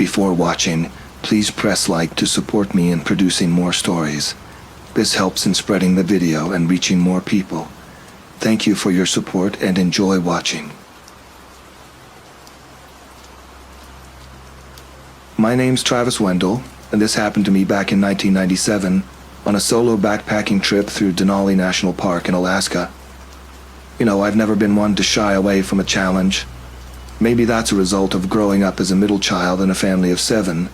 Before watching, please press like to support me in producing more stories. This helps in spreading the video and reaching more people. Thank you for your support and enjoy watching. My name's Travis Wendell, and this happened to me back in 1997 on a solo backpacking trip through Denali National Park in Alaska. You know, I've never been one to shy away from a challenge. Maybe that's a result of growing up as a middle child in a family of 7,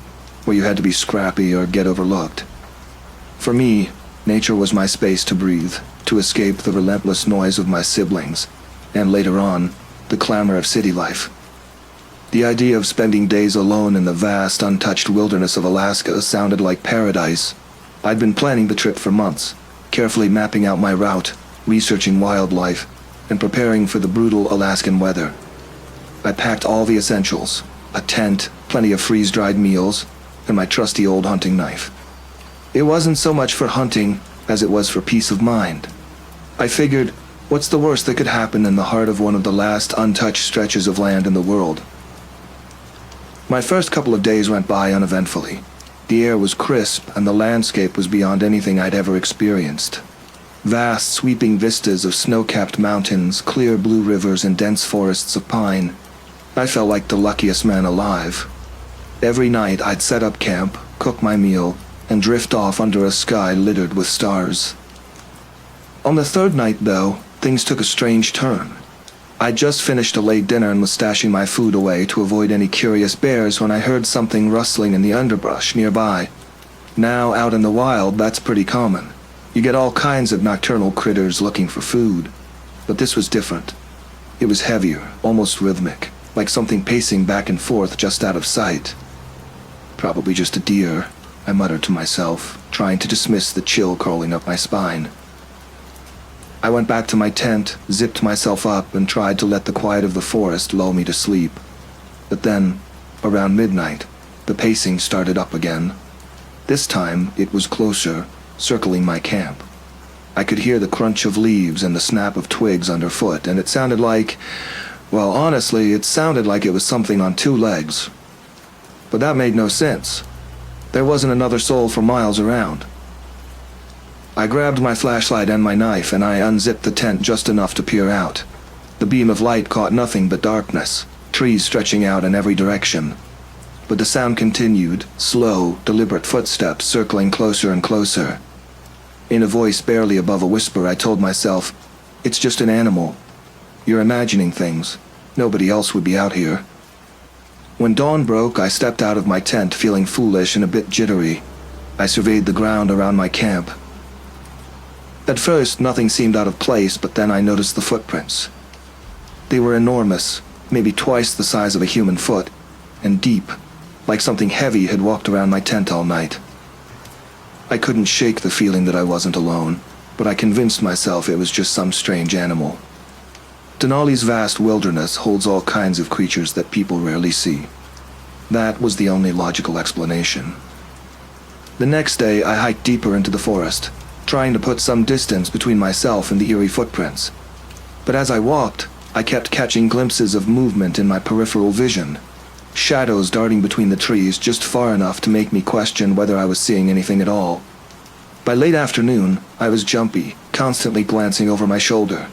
where you had to be scrappy or get overlooked. For me, nature was my space to breathe, to escape the relentless noise of my siblings, and later on, the clamor of city life. The idea of spending days alone in the vast, untouched wilderness of Alaska sounded like paradise. I'd been planning the trip for months, carefully mapping out my route, researching wildlife, and preparing for the brutal Alaskan weather. I packed all the essentials, a tent, plenty of freeze-dried meals, and my trusty old hunting knife. It wasn't so much for hunting as it was for peace of mind. I figured, what's the worst that could happen in the heart of one of the last untouched stretches of land in the world? My first couple of days went by uneventfully. The air was crisp, and the landscape was beyond anything I'd ever experienced. Vast, sweeping vistas of snow-capped mountains, clear blue rivers, and dense forests of pine. I felt like the luckiest man alive. Every night I'd set up camp, cook my meal, and drift off under a sky littered with stars. On the third night, though, things took a strange turn. I'd just finished a late dinner and was stashing my food away to avoid any curious bears when I heard something rustling in the underbrush nearby. Now, out in the wild, that's pretty common. You get all kinds of nocturnal critters looking for food. But this was different. It was heavier, almost rhythmic, like something pacing back and forth just out of sight. Probably just a deer, I muttered to myself, trying to dismiss the chill crawling up my spine. I went back to my tent, zipped myself up, and tried to let the quiet of the forest lull me to sleep. But then, around midnight, the pacing started up again. This time, it was closer, circling my camp. I could hear the crunch of leaves and the snap of twigs underfoot, and it sounded like, well, honestly, it sounded like it was something on 2 legs. But that made no sense. There wasn't another soul for miles around. I grabbed my flashlight and my knife, and I unzipped the tent just enough to peer out. The beam of light caught nothing but darkness, trees stretching out in every direction. But the sound continued, slow, deliberate footsteps circling closer and closer. In a voice barely above a whisper, I told myself, "It's just an animal. You're imagining things. Nobody else would be out here." When dawn broke, I stepped out of my tent feeling foolish and a bit jittery. I surveyed the ground around my camp. At first, nothing seemed out of place, but then I noticed the footprints. They were enormous, maybe twice the size of a human foot, and deep, like something heavy had walked around my tent all night. I couldn't shake the feeling that I wasn't alone, but I convinced myself it was just some strange animal. Denali's vast wilderness holds all kinds of creatures that people rarely see. That was the only logical explanation. The next day, I hiked deeper into the forest, trying to put some distance between myself and the eerie footprints. But as I walked, I kept catching glimpses of movement in my peripheral vision, shadows darting between the trees just far enough to make me question whether I was seeing anything at all. By late afternoon, I was jumpy, constantly glancing over my shoulder.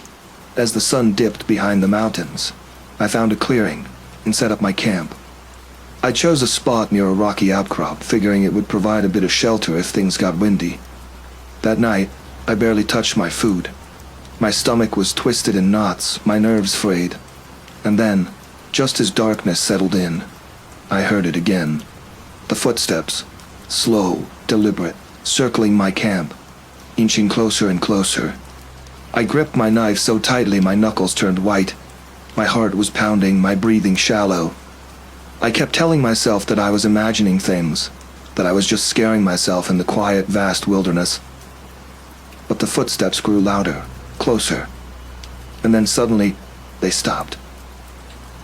As the sun dipped behind the mountains, I found a clearing and set up my camp. I chose a spot near a rocky outcrop, figuring it would provide a bit of shelter if things got windy. That night, I barely touched my food. My stomach was twisted in knots, my nerves frayed. And then, just as darkness settled in, I heard it again. The footsteps, slow, deliberate, circling my camp, inching closer and closer. I gripped my knife so tightly my knuckles turned white. My heart was pounding, my breathing shallow. I kept telling myself that I was imagining things, that I was just scaring myself in the quiet, vast wilderness. But the footsteps grew louder, closer, and then suddenly, they stopped.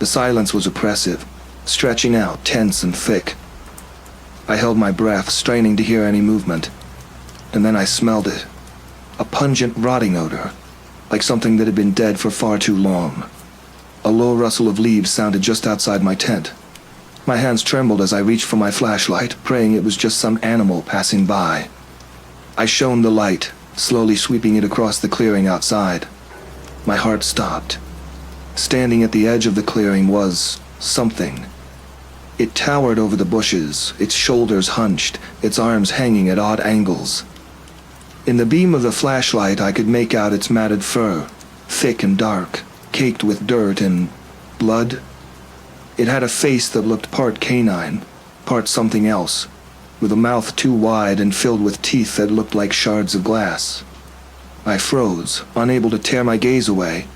The silence was oppressive, stretching out, tense and thick. I held my breath, straining to hear any movement, and then I smelled it. A pungent, rotting odor, like something that had been dead for far too long. A low rustle of leaves sounded just outside my tent. My hands trembled as I reached for my flashlight, praying it was just some animal passing by. I shone the light, slowly sweeping it across the clearing outside. My heart stopped. Standing at the edge of the clearing was something. It towered over the bushes, its shoulders hunched, its arms hanging at odd angles. In the beam of the flashlight, I could make out its matted fur, thick and dark, caked with dirt and blood. It had a face that looked part canine, part something else, with a mouth too wide and filled with teeth that looked like shards of glass. I froze, unable to tear my gaze away.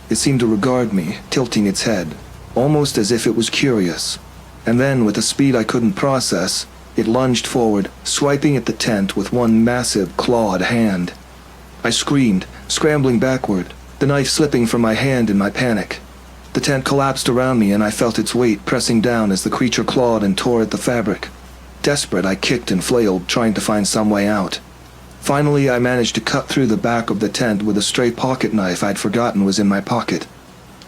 It seemed to regard me, tilting its head, almost as if it was curious. And then, with a speed I couldn't process, it lunged forward, swiping at the tent with one massive, clawed hand. I screamed, scrambling backward, the knife slipping from my hand in my panic. The tent collapsed around me and I felt its weight pressing down as the creature clawed and tore at the fabric. Desperate, I kicked and flailed, trying to find some way out. Finally, I managed to cut through the back of the tent with a stray pocket knife I'd forgotten was in my pocket.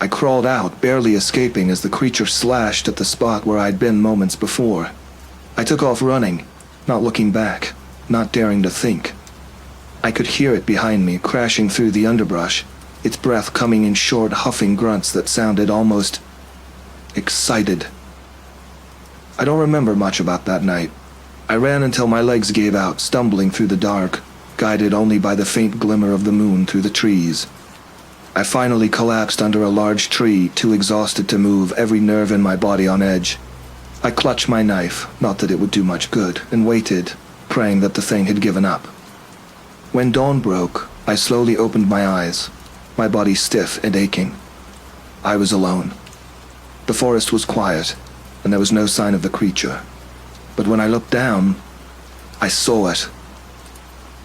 I crawled out, barely escaping as the creature slashed at the spot where I'd been moments before. I took off running, not looking back, not daring to think. I could hear it behind me, crashing through the underbrush, its breath coming in short, huffing grunts that sounded almost excited. I don't remember much about that night. I ran until my legs gave out, stumbling through the dark, guided only by the faint glimmer of the moon through the trees. I finally collapsed under a large tree, too exhausted to move, every nerve in my body on edge. I clutched my knife, not that it would do much good, and waited, praying that the thing had given up. When dawn broke, I slowly opened my eyes, my body stiff and aching. I was alone. The forest was quiet, and there was no sign of the creature. But when I looked down, I saw it.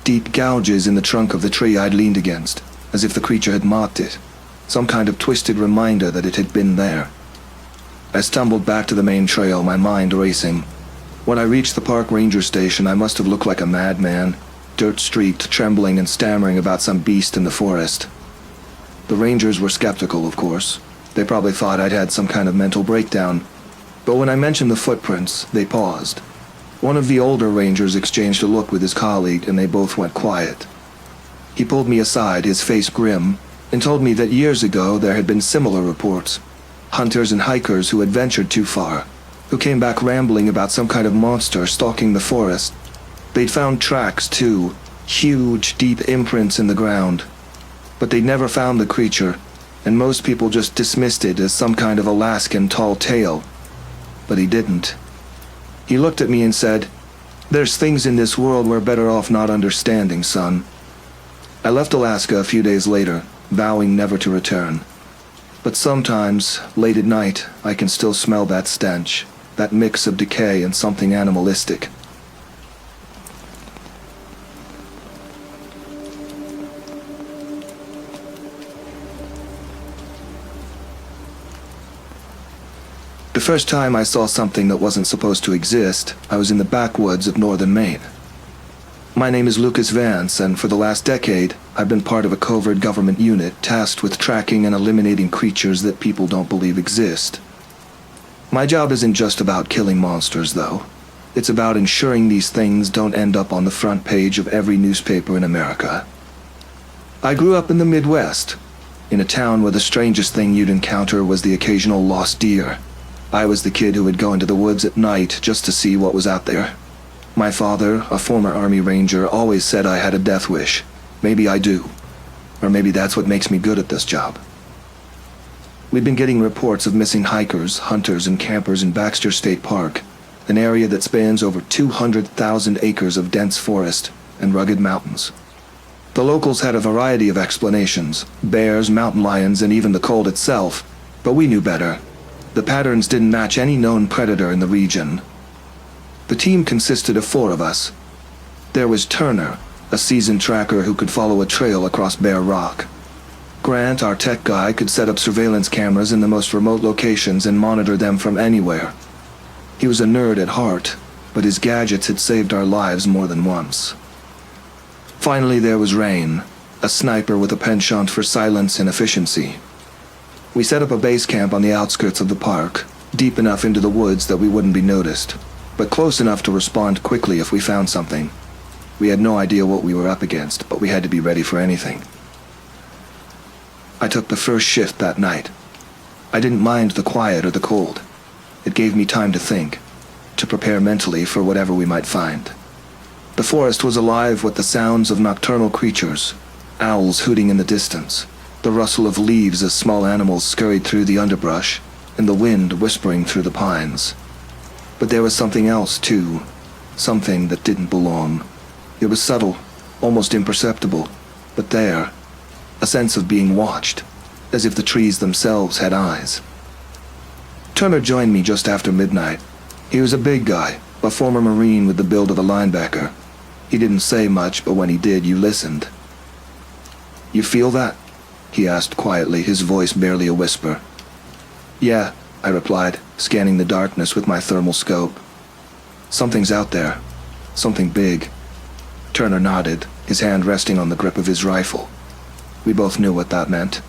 Deep gouges in the trunk of the tree I'd leaned against, as if the creature had marked it, some kind of twisted reminder that it had been there. I stumbled back to the main trail, my mind racing. When I reached the park ranger station, I must have looked like a madman, dirt-streaked, trembling and stammering about some beast in the forest. The rangers were skeptical, of course. They probably thought I'd had some kind of mental breakdown. But when I mentioned the footprints, they paused. One of the older rangers exchanged a look with his colleague, and they both went quiet. He pulled me aside, his face grim, and told me that years ago there had been similar reports. Hunters and hikers who had ventured too far, who came back rambling about some kind of monster stalking the forest. They'd found tracks, too, huge, deep imprints in the ground. But they'd never found the creature, and most people just dismissed it as some kind of Alaskan tall tale. But he didn't. He looked at me and said, "There's things in this world we're better off not understanding, son." I left Alaska a few days later, vowing never to return. But sometimes, late at night, I can still smell that stench, that mix of decay and something animalistic. The first time I saw something that wasn't supposed to exist, I was in the backwoods of northern Maine. My name is Lucas Vance, and for the last decade, I've been part of a covert government unit tasked with tracking and eliminating creatures that people don't believe exist. My job isn't just about killing monsters, though. It's about ensuring these things don't end up on the front page of every newspaper in America. I grew up in the Midwest, in a town where the strangest thing you'd encounter was the occasional lost deer. I was the kid who would go into the woods at night just to see what was out there. My father, a former Army Ranger, always said I had a death wish. Maybe I do. Or maybe that's what makes me good at this job. We've been getting reports of missing hikers, hunters, and campers in Baxter State Park, an area that spans over 200,000 acres of dense forest and rugged mountains. The locals had a variety of explanations, bears, mountain lions, and even the cold itself, but we knew better. The patterns didn't match any known predator in the region. The team consisted of 4 of us. There was Turner, a seasoned tracker who could follow a trail across bare rock. Grant, our tech guy, could set up surveillance cameras in the most remote locations and monitor them from anywhere. He was a nerd at heart, but his gadgets had saved our lives more than once. Finally, there was Rain, a sniper with a penchant for silence and efficiency. We set up a base camp on the outskirts of the park, deep enough into the woods that we wouldn't be noticed, but close enough to respond quickly if we found something. We had no idea what we were up against, but we had to be ready for anything. I took the first shift that night. I didn't mind the quiet or the cold. It gave me time to think, to prepare mentally for whatever we might find. The forest was alive with the sounds of nocturnal creatures, owls hooting in the distance, the rustle of leaves as small animals scurried through the underbrush, and the wind whispering through the pines. But there was something else, too, something that didn't belong. It was subtle, almost imperceptible, but there, a sense of being watched, as if the trees themselves had eyes. Turner joined me just after midnight. He was a big guy, a former Marine with the build of a linebacker. He didn't say much, but when he did, you listened. "You feel that?" he asked quietly, his voice barely a whisper. "Yeah," I replied, scanning the darkness with my thermal scope. "Something's out there. Something big." Turner nodded, his hand resting on the grip of his rifle. We both knew what that meant.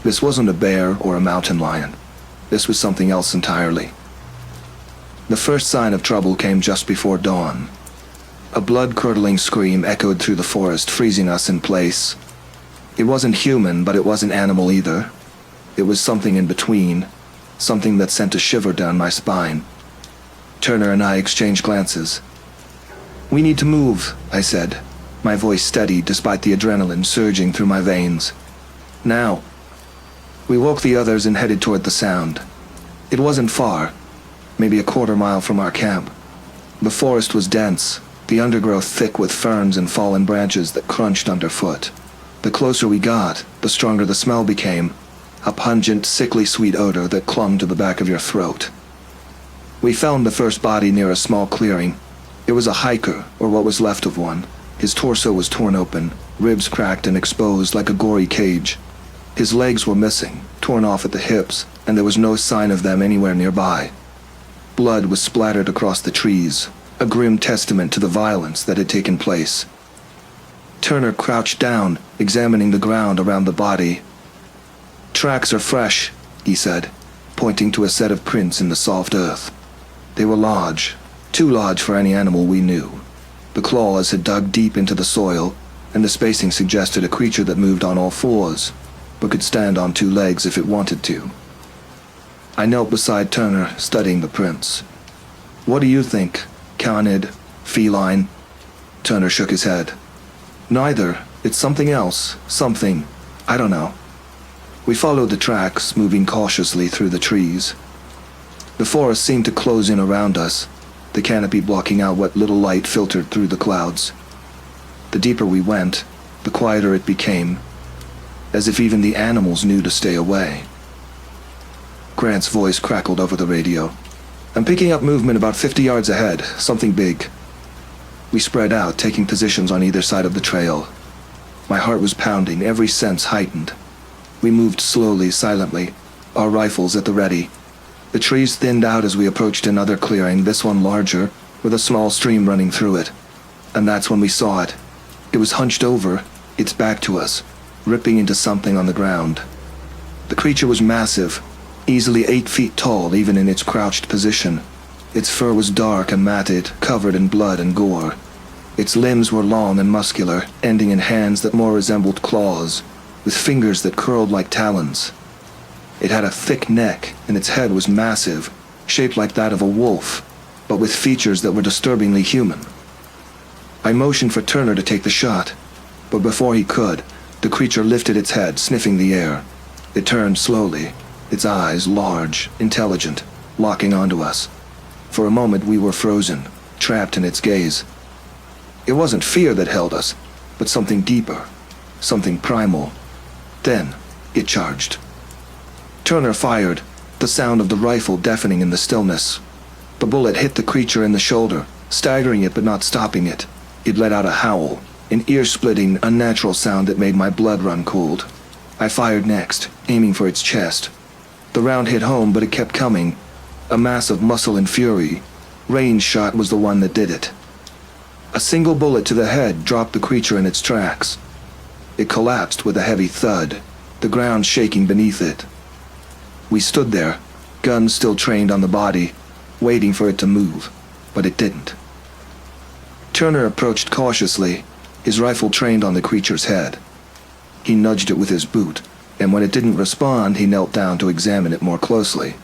This wasn't a bear or a mountain lion. This was something else entirely. The first sign of trouble came just before dawn. A blood-curdling scream echoed through the forest, freezing us in place. It wasn't human, but it wasn't animal either. It was something in between, something that sent a shiver down my spine. Turner and I exchanged glances. "We need to move," I said, my voice steady despite the adrenaline surging through my veins. "Now." We woke the others and headed toward the sound. It wasn't far, maybe a quarter-mile from our camp. The forest was dense, the undergrowth thick with ferns and fallen branches that crunched underfoot. The closer we got, the stronger the smell became, a pungent, sickly sweet odor that clung to the back of your throat. We found the first body near a small clearing. It was a hiker, or what was left of one. His torso was torn open, ribs cracked and exposed like a gory cage. His legs were missing, torn off at the hips, and there was no sign of them anywhere nearby. Blood was splattered across the trees, a grim testament to the violence that had taken place. Turner crouched down, examining the ground around the body. "Tracks are fresh," he said, pointing to a set of prints in the soft earth. They were large, too large for any animal we knew. The claws had dug deep into the soil, and the spacing suggested a creature that moved on all fours, but could stand on two legs if it wanted to. I knelt beside Turner, studying the prints. "What do you think? Canid? Feline?" Turner shook his head. "Neither. It's something else. Something. I don't know." We followed the tracks, moving cautiously through the trees. The forest seemed to close in around us, the canopy blocking out what little light filtered through the clouds. The deeper we went, the quieter it became, as if even the animals knew to stay away. Grant's voice crackled over the radio. "I'm picking up movement about 50 yards ahead, something big." We spread out, taking positions on either side of the trail. My heart was pounding, every sense heightened. We moved slowly, silently, our rifles at the ready. The trees thinned out as we approached another clearing, this one larger, with a small stream running through it. And that's when we saw it. It was hunched over, its back to us, ripping into something on the ground. The creature was massive, easily 8 feet tall even in its crouched position. Its fur was dark and matted, covered in blood and gore. Its limbs were long and muscular, ending in hands that more resembled claws, with fingers that curled like talons. It had a thick neck, and its head was massive, shaped like that of a wolf, but with features that were disturbingly human. I motioned for Turner to take the shot, but before he could, the creature lifted its head, sniffing the air. It turned slowly, its eyes large, intelligent, locking onto us. For a moment we were frozen, trapped in its gaze. It wasn't fear that held us, but something deeper, something primal. Then, it charged. Turner fired, the sound of the rifle deafening in the stillness. The bullet hit the creature in the shoulder, staggering it but not stopping it. It let out a howl, an ear-splitting, unnatural sound that made my blood run cold. I fired next, aiming for its chest. The round hit home, but it kept coming. A mass of muscle and fury. Range shot was the one that did it. A single bullet to the head dropped the creature in its tracks. It collapsed with a heavy thud, the ground shaking beneath it. We stood there, gun still trained on the body, waiting for it to move, but it didn't. Turner approached cautiously, his rifle trained on the creature's head. He nudged it with his boot, and when it didn't respond, he knelt down to examine it more closely.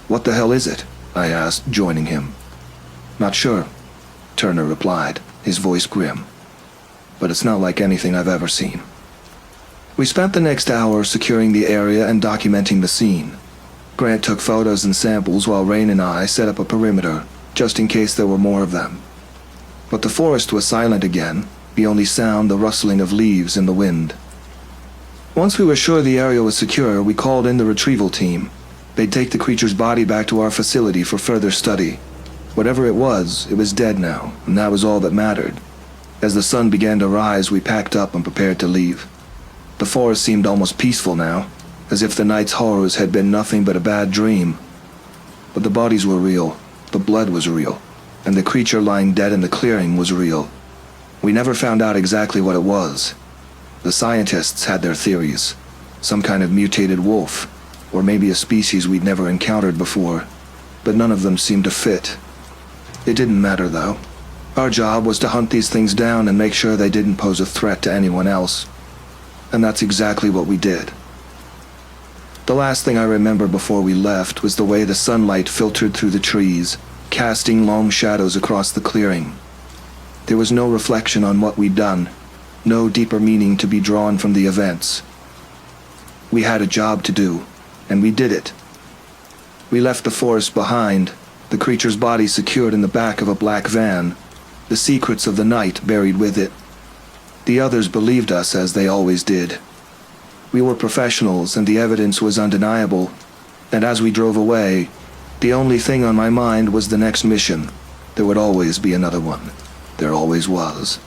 "What the hell is it?" I asked, joining him. "Not sure," Turner replied, his voice grim. "But it's not like anything I've ever seen." We spent the next hour securing the area and documenting the scene. Grant took photos and samples while Rain and I set up a perimeter, just in case there were more of them. But the forest was silent again, the only sound the rustling of leaves in the wind. Once we were sure the area was secure, we called in the retrieval team. They'd take the creature's body back to our facility for further study. Whatever it was dead now, and that was all that mattered. As the sun began to rise, we packed up and prepared to leave. The forest seemed almost peaceful now, as if the night's horrors had been nothing but a bad dream. But the bodies were real, the blood was real, and the creature lying dead in the clearing was real. We never found out exactly what it was. The scientists had their theories. Some kind of mutated wolf, or maybe a species we'd never encountered before, but none of them seemed to fit. It didn't matter, though. Our job was to hunt these things down and make sure they didn't pose a threat to anyone else. And that's exactly what we did. The last thing I remember before we left was the way the sunlight filtered through the trees, casting long shadows across the clearing. There was no reflection on what we'd done, no deeper meaning to be drawn from the events. We had a job to do, and we did it. We left the forest behind, the creature's body secured in the back of a black van, the secrets of the night buried with it. The others believed us, as they always did. We were professionals, and the evidence was undeniable, and as we drove away, the only thing on my mind was the next mission. There would always be another one. There always was.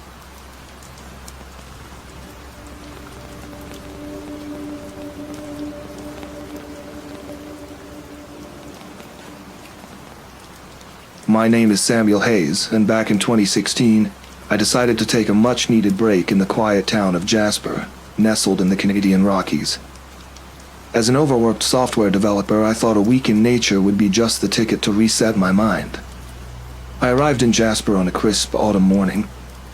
My name is Samuel Hayes, and back in 2016, I decided to take a much-needed break in the quiet town of Jasper, nestled in the Canadian Rockies. As an overworked software developer, I thought a week in nature would be just the ticket to reset my mind. I arrived in Jasper on a crisp autumn morning.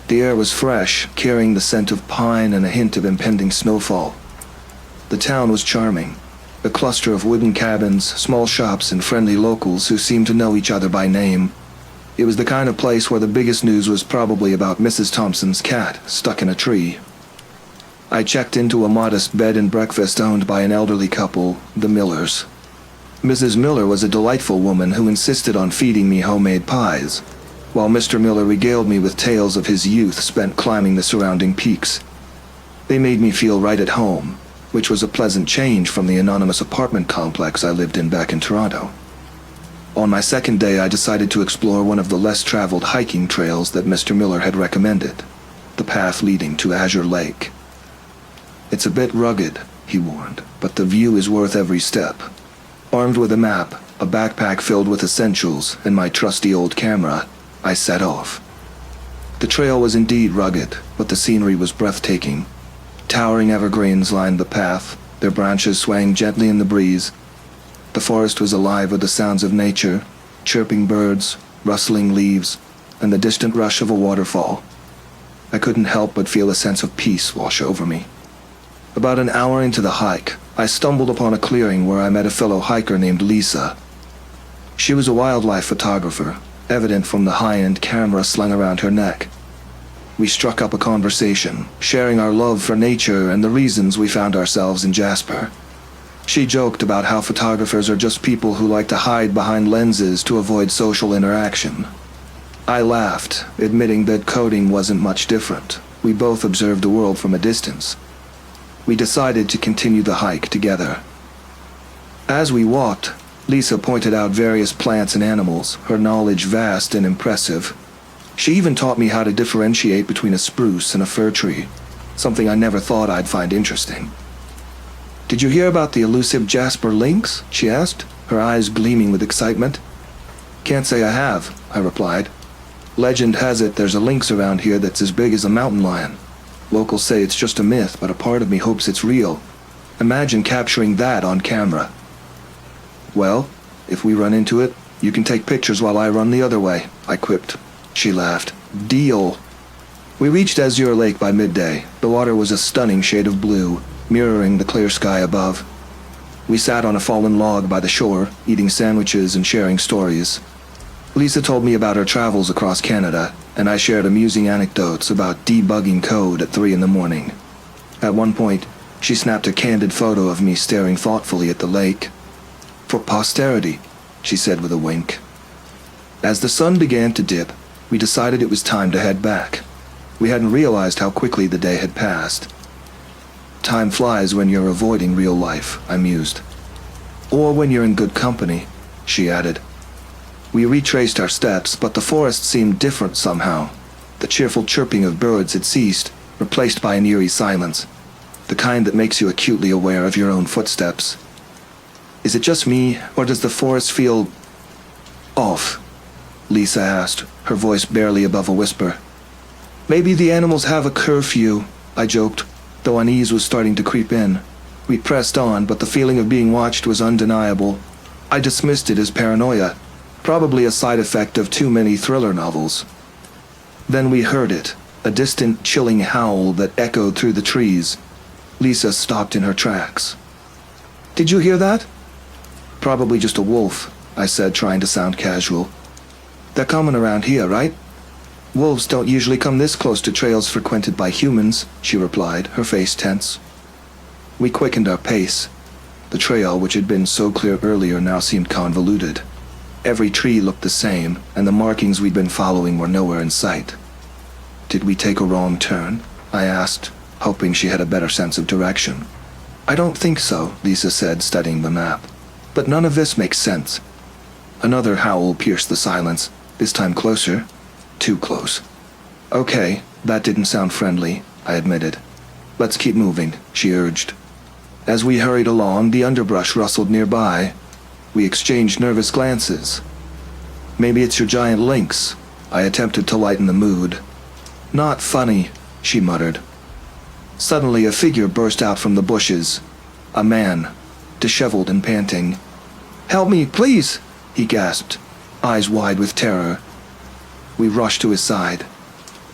The air was fresh, carrying the scent of pine and a hint of impending snowfall. The town was charming, a cluster of wooden cabins, small shops, and friendly locals who seemed to know each other by name. It was the kind of place where the biggest news was probably about Mrs. Thompson's cat stuck in a tree. I checked into a modest bed and breakfast owned by an elderly couple, the Millers. Mrs. Miller was a delightful woman who insisted on feeding me homemade pies, while Mr. Miller regaled me with tales of his youth spent climbing the surrounding peaks. They made me feel right at home, which was a pleasant change from the anonymous apartment complex I lived in back in Toronto. On my second day, I decided to explore one of the less-traveled hiking trails that Mr. Miller had recommended, the path leading to Azure Lake. "It's a bit rugged," he warned, "but the view is worth every step." Armed with a map, a backpack filled with essentials, and my trusty old camera, I set off. The trail was indeed rugged, but the scenery was breathtaking. Towering evergreens lined the path, their branches swaying gently in the breeze. The forest was alive with the sounds of nature, chirping birds, rustling leaves, and the distant rush of a waterfall. I couldn't help but feel a sense of peace wash over me. About an hour into the hike, I stumbled upon a clearing where I met a fellow hiker named Lisa. She was a wildlife photographer, evident from the high-end camera slung around her neck. We struck up a conversation, sharing our love for nature and the reasons we found ourselves in Jasper. She joked about how photographers are just people who like to hide behind lenses to avoid social interaction. I laughed, admitting that coding wasn't much different. We both observed the world from a distance. We decided to continue the hike together. As we walked, Lisa pointed out various plants and animals, her knowledge vast and impressive. She even taught me how to differentiate between a spruce and a fir tree, something I never thought I'd find interesting. "Did you hear about the elusive Jasper lynx?" she asked, her eyes gleaming with excitement. "Can't say I have," I replied. "Legend has it there's a lynx around here that's as big as a mountain lion. Locals say it's just a myth, but a part of me hopes it's real. Imagine capturing that on camera." Well, if we run into it, you can take pictures while I run the other way, I quipped. She laughed. Deal. We reached Azure Lake by midday. The water was a stunning shade of blue, mirroring the clear sky above. We sat on a fallen log by the shore, eating sandwiches and sharing stories. Lisa told me about her travels across Canada, and I shared amusing anecdotes about debugging code at 3 in the morning. At one point, she snapped a candid photo of me staring thoughtfully at the lake. For posterity, she said with a wink. As the sun began to dip, we decided it was time to head back. We hadn't realized how quickly the day had passed. Time flies when you're avoiding real life, I mused. Or when you're in good company, she added. We retraced our steps, but the forest seemed different somehow. The cheerful chirping of birds had ceased, replaced by an eerie silence, the kind that makes you acutely aware of your own footsteps. Is it just me, or does the forest feel off? Lisa asked, her voice barely above a whisper. Maybe the animals have a curfew, I joked, though unease was starting to creep in. We pressed on, but the feeling of being watched was undeniable. I dismissed it as paranoia, probably a side effect of too many thriller novels. Then we heard it, a distant, chilling howl that echoed through the trees. Lisa stopped in her tracks. Did you hear that? Probably just a wolf, I said, trying to sound casual. They're common around here, right? Wolves don't usually come this close to trails frequented by humans, she replied, her face tense. We quickened our pace. The trail, which had been so clear earlier, now seemed convoluted. Every tree looked the same, and the markings we'd been following were nowhere in sight. Did we take a wrong turn? I asked, hoping she had a better sense of direction. I don't think so, Lisa said, studying the map. But none of this makes sense. Another howl pierced the silence, this time closer. Too close. Okay, that didn't sound friendly, I admitted. Let's keep moving, she urged. As we hurried along, the underbrush rustled nearby. We exchanged nervous glances. Maybe it's your giant lynx. I attempted to lighten the mood. Not funny, she muttered. Suddenly a figure burst out from the bushes. A man, disheveled and panting. Help me, please, he gasped, eyes wide with terror. We rushed to his side.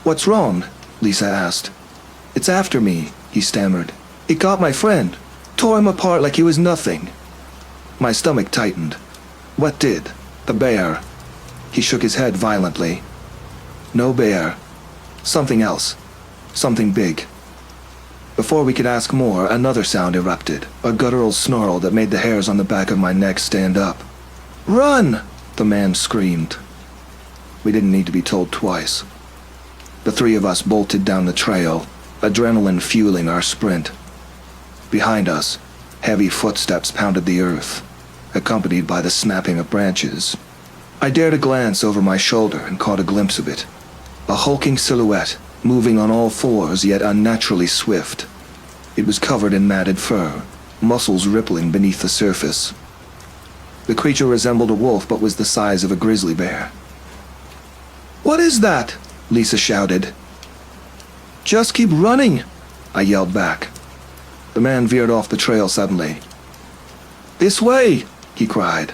What's wrong? Lisa asked. It's after me, he stammered. It got my friend. Tore him apart like he was nothing. My stomach tightened. What did? The bear. He shook his head violently. No bear. Something else. Something big. Before we could ask more, another sound erupted, a guttural snarl that made the hairs on the back of my neck stand up. Run! The man screamed. We didn't need to be told twice. The three of us bolted down the trail, adrenaline fueling our sprint. Behind us, heavy footsteps pounded the earth, accompanied by the snapping of branches. I dared a glance over my shoulder and caught a glimpse of it. A hulking silhouette, moving on all fours yet unnaturally swift. It was covered in matted fur, muscles rippling beneath the surface. The creature resembled a wolf but was the size of a grizzly bear. What is that? Lisa shouted. Just keep running, I yelled back. The man veered off the trail suddenly. This way, he cried.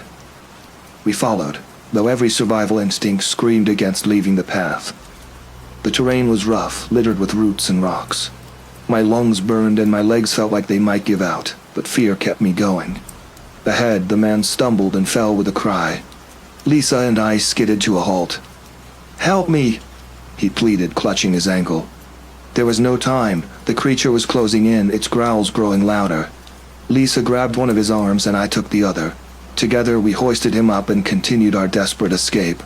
We followed, though every survival instinct screamed against leaving the path. The terrain was rough, littered with roots and rocks. My lungs burned and my legs felt like they might give out, but fear kept me going. Ahead, the man stumbled and fell with a cry. Lisa and I skidded to a halt. Help me, he pleaded, clutching his ankle. There was no time. The creature was closing in, its growls growing louder. Lisa grabbed one of his arms and I took the other. Together, we hoisted him up and continued our desperate escape.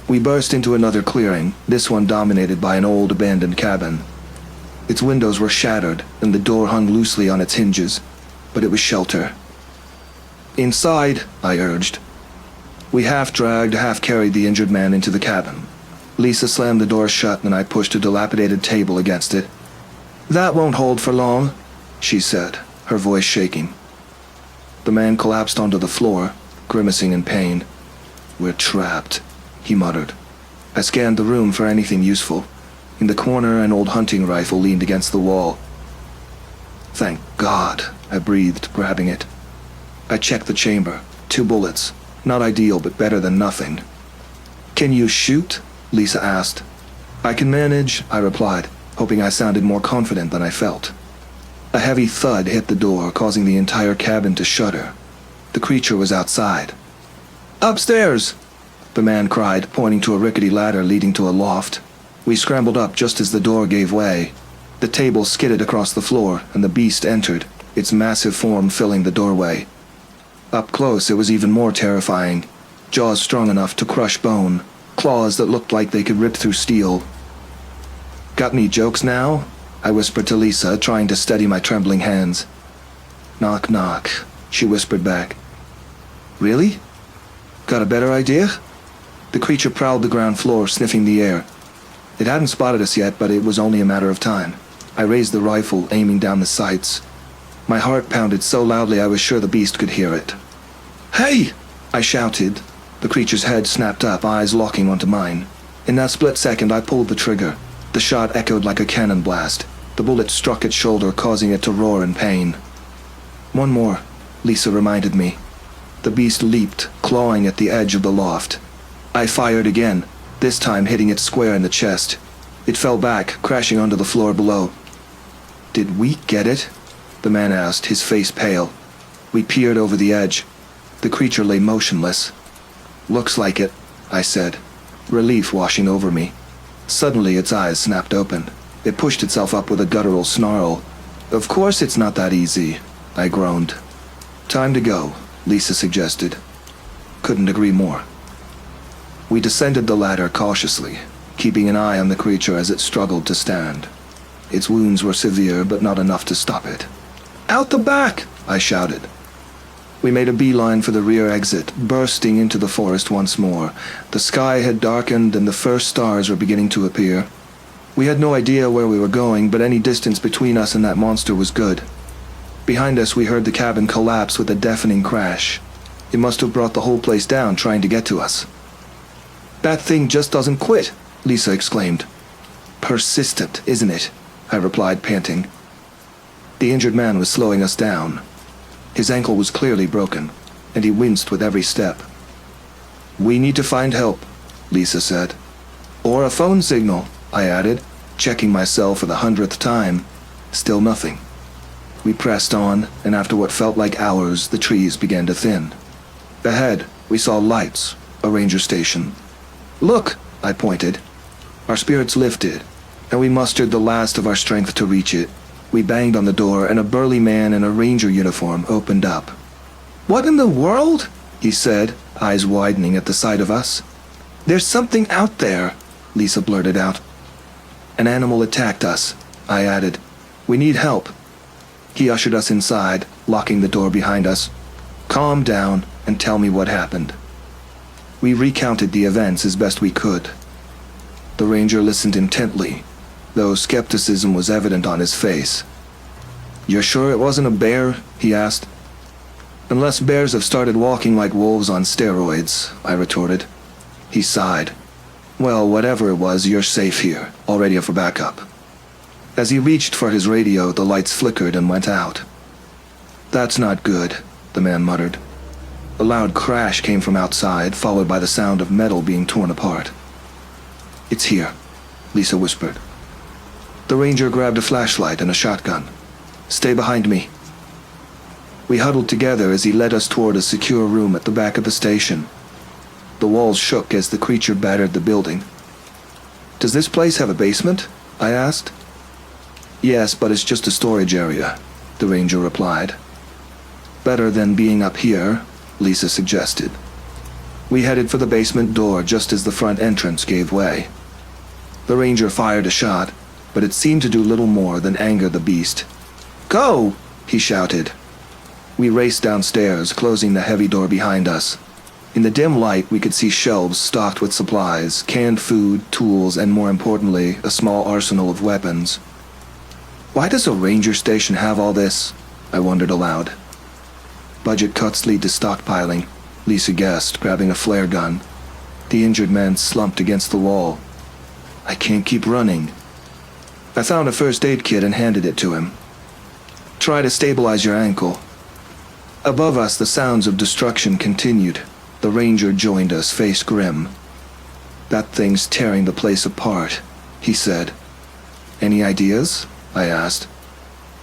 We burst into another clearing, this one dominated by an old abandoned cabin. Its windows were shattered, and the door hung loosely on its hinges, but it was shelter. Inside, I urged. We half-dragged, half-carried the injured man into the cabin. Lisa slammed the door shut and I pushed a dilapidated table against it. That won't hold for long, she said, her voice shaking. The man collapsed onto the floor, grimacing in pain. We're trapped, he muttered. I scanned the room for anything useful. In the corner, an old hunting rifle leaned against the wall. Thank God, I breathed, grabbing it. I checked the chamber. 2 bullets. Not ideal, but better than nothing. Can you shoot? Lisa asked. I can manage, I replied, hoping I sounded more confident than I felt. A heavy thud hit the door, causing the entire cabin to shudder. The creature was outside. Upstairs! The man cried, pointing to a rickety ladder leading to a loft. We scrambled up just as the door gave way. The table skidded across the floor, and the beast entered, its massive form filling the doorway. Up close, it was even more terrifying. Jaws strong enough to crush bone, claws that looked like they could rip through steel. Got any jokes now? I whispered to Lisa, trying to steady my trembling hands. Knock, knock, she whispered back. Really? Got a better idea? The creature prowled the ground floor, sniffing the air. It hadn't spotted us yet, but it was only a matter of time. I raised the rifle, aiming down the sights. My heart pounded so loudly I was sure the beast could hear it. Hey! I shouted. The creature's head snapped up, eyes locking onto mine. In that split second, I pulled the trigger. The shot echoed like a cannon blast. The bullet struck its shoulder, causing it to roar in pain. One more, Lisa reminded me. The beast leaped, clawing at the edge of the loft. I fired again, this time hitting it square in the chest. It fell back, crashing onto the floor below. Did we get it? The man asked, his face pale. We peered over the edge. The creature lay motionless. Looks like it, I said, relief washing over me. Suddenly its eyes snapped open. It pushed itself up with a guttural snarl. Of course it's not that easy, I groaned. Time to go, Lisa suggested. Couldn't agree more. We descended the ladder cautiously, keeping an eye on the creature as it struggled to stand. Its wounds were severe, but not enough to stop it. Out the back! I shouted. We made a beeline for the rear exit, bursting into the forest once more. The sky had darkened and the first stars were beginning to appear. We had no idea where we were going, but any distance between us and that monster was good. Behind us we heard the cabin collapse with a deafening crash. It must have brought the whole place down trying to get to us. That thing just doesn't quit, Lisa exclaimed. Persistent, isn't it? I replied, panting. The injured man was slowing us down. His ankle was clearly broken, and he winced with every step. We need to find help, Lisa said. Or a phone signal, I added, checking myself for the 100th time. Still nothing. We pressed on, and after what felt like hours, the trees began to thin. Ahead, we saw lights, a ranger station. Look, I pointed. Our spirits lifted, and we mustered the last of our strength to reach it. We banged on the door, and a burly man in a ranger uniform opened up. What in the world? He said, eyes widening at the sight of us. There's something out there, Lisa blurted out. An animal attacked us, I added. We need help. He ushered us inside, locking the door behind us. Calm down and tell me what happened. We recounted the events as best we could. The ranger listened intently, though skepticism was evident on his face. You're sure it wasn't a bear? He asked. Unless bears have started walking like wolves on steroids, I retorted. He sighed. Well, whatever it was, you're safe here, all ready for backup. As he reached for his radio, the lights flickered and went out. That's not good, the man muttered. A loud crash came from outside, followed by the sound of metal being torn apart. It's here, Lisa whispered. The ranger grabbed a flashlight and a shotgun. Stay behind me. We huddled together as he led us toward a secure room at the back of the station. The walls shook as the creature battered the building. Does this place have a basement? I asked. Yes, but it's just a storage area, the ranger replied. Better than being up here, Lisa suggested. We headed for the basement door just as the front entrance gave way. The ranger fired a shot, but it seemed to do little more than anger the beast. Go! He shouted. We raced downstairs, closing the heavy door behind us. In the dim light, we could see shelves stocked with supplies, canned food, tools, and more importantly, a small arsenal of weapons. Why does a ranger station have all this? I wondered aloud. Budget cuts lead to stockpiling, Lisa guessed, grabbing a flare gun. The injured man slumped against the wall. I can't keep running. I found a first aid kit and handed it to him. Try to stabilize your ankle. Above us, the sounds of destruction continued. The ranger joined us, face grim. "That thing's tearing the place apart," he said. "Any ideas?" I asked.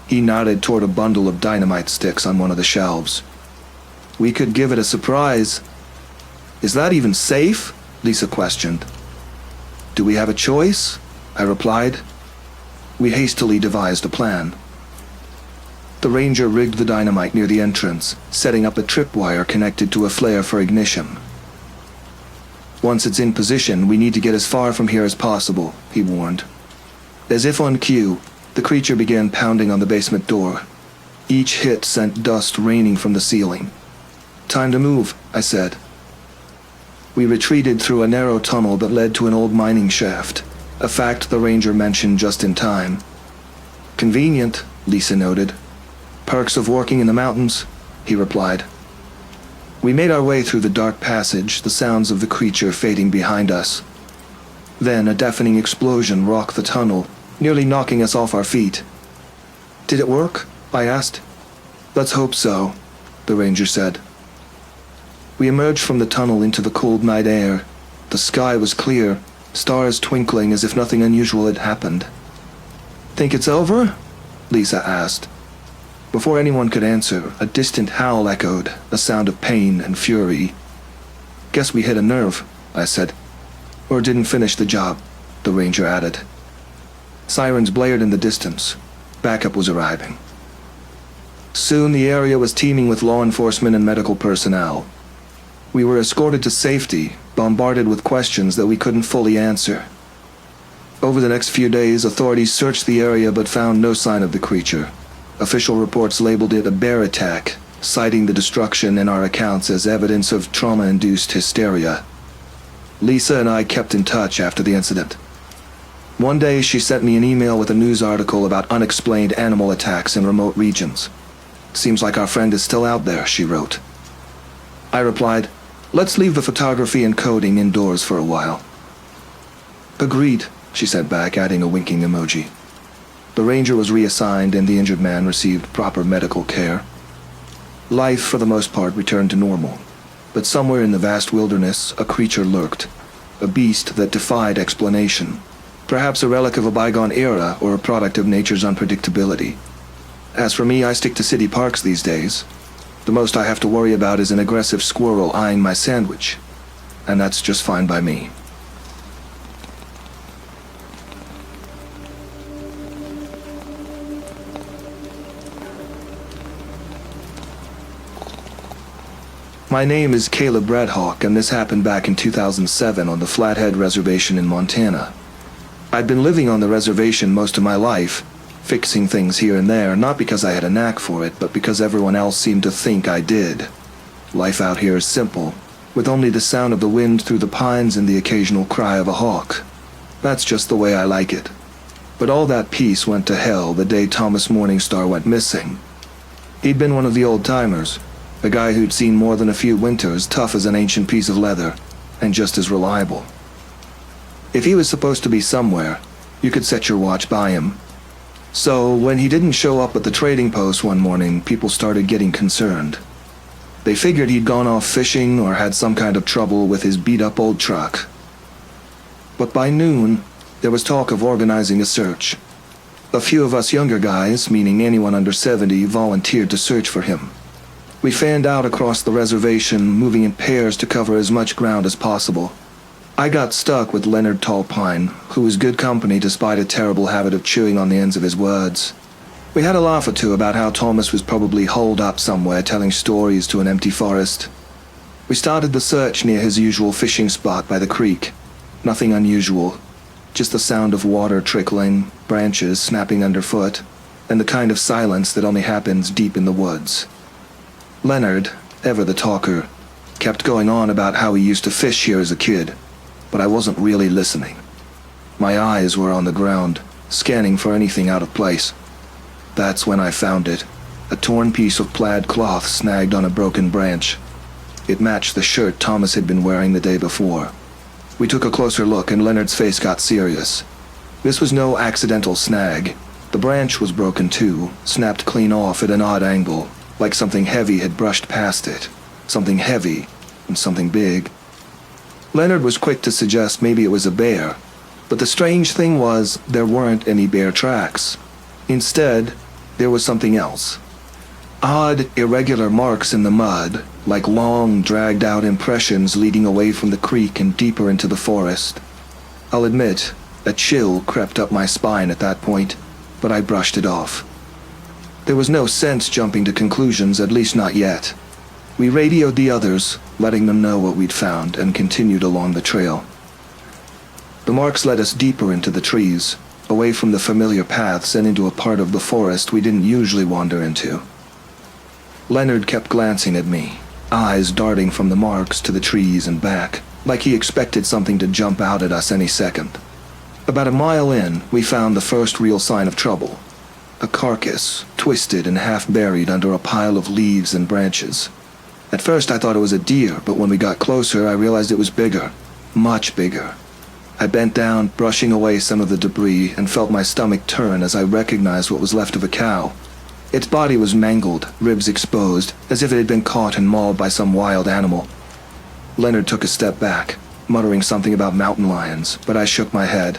He nodded toward a bundle of dynamite sticks on one of the shelves. "We could give it a surprise." "Is that even safe?" Lisa questioned. "Do we have a choice?" I replied. We hastily devised a plan. The ranger rigged the dynamite near the entrance, setting up a tripwire connected to a flare for ignition. "Once it's in position, we need to get as far from here as possible," he warned. As if on cue, the creature began pounding on the basement door. Each hit sent dust raining from the ceiling. "Time to move," I said. We retreated through a narrow tunnel that led to an old mining shaft, a fact the ranger mentioned just in time. "Convenient," Lisa noted. "Perks of working in the mountains," he replied. We made our way through the dark passage, the sounds of the creature fading behind us. Then a deafening explosion rocked the tunnel, nearly knocking us off our feet. "Did it work?" I asked. "Let's hope so," the ranger said. We emerged from the tunnel into the cold night air. The sky was clear, stars twinkling as if nothing unusual had happened. "Think it's over?" Lisa asked. Before anyone could answer, a distant howl echoed, a sound of pain and fury. "Guess we hit a nerve," I said. "Or didn't finish the job," the ranger added. Sirens blared in the distance. Backup was arriving. Soon the area was teeming with law enforcement and medical personnel. We were escorted to safety, bombarded with questions that we couldn't fully answer. Over the next few days, authorities searched the area but found no sign of the creature. Official reports labeled it a bear attack, citing the destruction in our accounts as evidence of trauma-induced hysteria. Lisa and I kept in touch after the incident. One day she sent me an email with a news article about unexplained animal attacks in remote regions. "Seems like our friend is still out there," she wrote. I replied, "Let's leave the photography and coding indoors for a while." "Agreed," she sent back, adding a winking emoji. The ranger was reassigned and the injured man received proper medical care. Life, for the most part, returned to normal. But somewhere in the vast wilderness, a creature lurked. A beast that defied explanation. Perhaps a relic of a bygone era or a product of nature's unpredictability. As for me, I stick to city parks these days. The most I have to worry about is an aggressive squirrel eyeing my sandwich. And that's just fine by me. My name is Caleb Redhawk, and this happened back in 2007 on the Flathead Reservation in Montana. I'd been living on the reservation most of my life, fixing things here and there, not because I had a knack for it, but because everyone else seemed to think I did. Life out here is simple, with only the sound of the wind through the pines and the occasional cry of a hawk. That's just the way I like it. But all that peace went to hell the day Thomas Morningstar went missing. He'd been one of the old-timers, a guy who'd seen more than a few winters, tough as an ancient piece of leather, and just as reliable. If he was supposed to be somewhere, you could set your watch by him. So, when he didn't show up at the trading post one morning, people started getting concerned. They figured he'd gone off fishing or had some kind of trouble with his beat-up old truck. But by noon, there was talk of organizing a search. A few of us younger guys, meaning anyone under 70, volunteered to search for him. We fanned out across the reservation, moving in pairs to cover as much ground as possible. I got stuck with Leonard Tallpine, who was good company despite a terrible habit of chewing on the ends of his words. We had a laugh or two about how Thomas was probably holed up somewhere telling stories to an empty forest. We started the search near his usual fishing spot by the creek. Nothing unusual, just the sound of water trickling, branches snapping underfoot, and the kind of silence that only happens deep in the woods. Leonard, ever the talker, kept going on about how he used to fish here as a kid, but I wasn't really listening. My eyes were on the ground, scanning for anything out of place. That's when I found it, a torn piece of plaid cloth snagged on a broken branch. It matched the shirt Thomas had been wearing the day before. We took a closer look and Leonard's face got serious. This was no accidental snag. The branch was broken too, snapped clean off at an odd angle, like something heavy had brushed past it. Something heavy and something big. Leonard was quick to suggest maybe it was a bear, but the strange thing was there weren't any bear tracks. Instead, there was something else. Odd, irregular marks in the mud, like long, dragged-out impressions leading away from the creek and deeper into the forest. I'll admit, a chill crept up my spine at that point, but I brushed it off. There was no sense jumping to conclusions, at least not yet. We radioed the others, letting them know what we'd found, and continued along the trail. The marks led us deeper into the trees, away from the familiar paths and into a part of the forest we didn't usually wander into. Leonard kept glancing at me, eyes darting from the marks to the trees and back, like he expected something to jump out at us any second. About a mile in, we found the first real sign of trouble. A carcass, twisted and half buried under a pile of leaves and branches. At first I thought it was a deer, but when we got closer I realized it was bigger, much bigger. I bent down, brushing away some of the debris, and felt my stomach turn as I recognized what was left of a cow. Its body was mangled, ribs exposed, as if it had been caught and mauled by some wild animal. Leonard took a step back, muttering something about mountain lions, but I shook my head.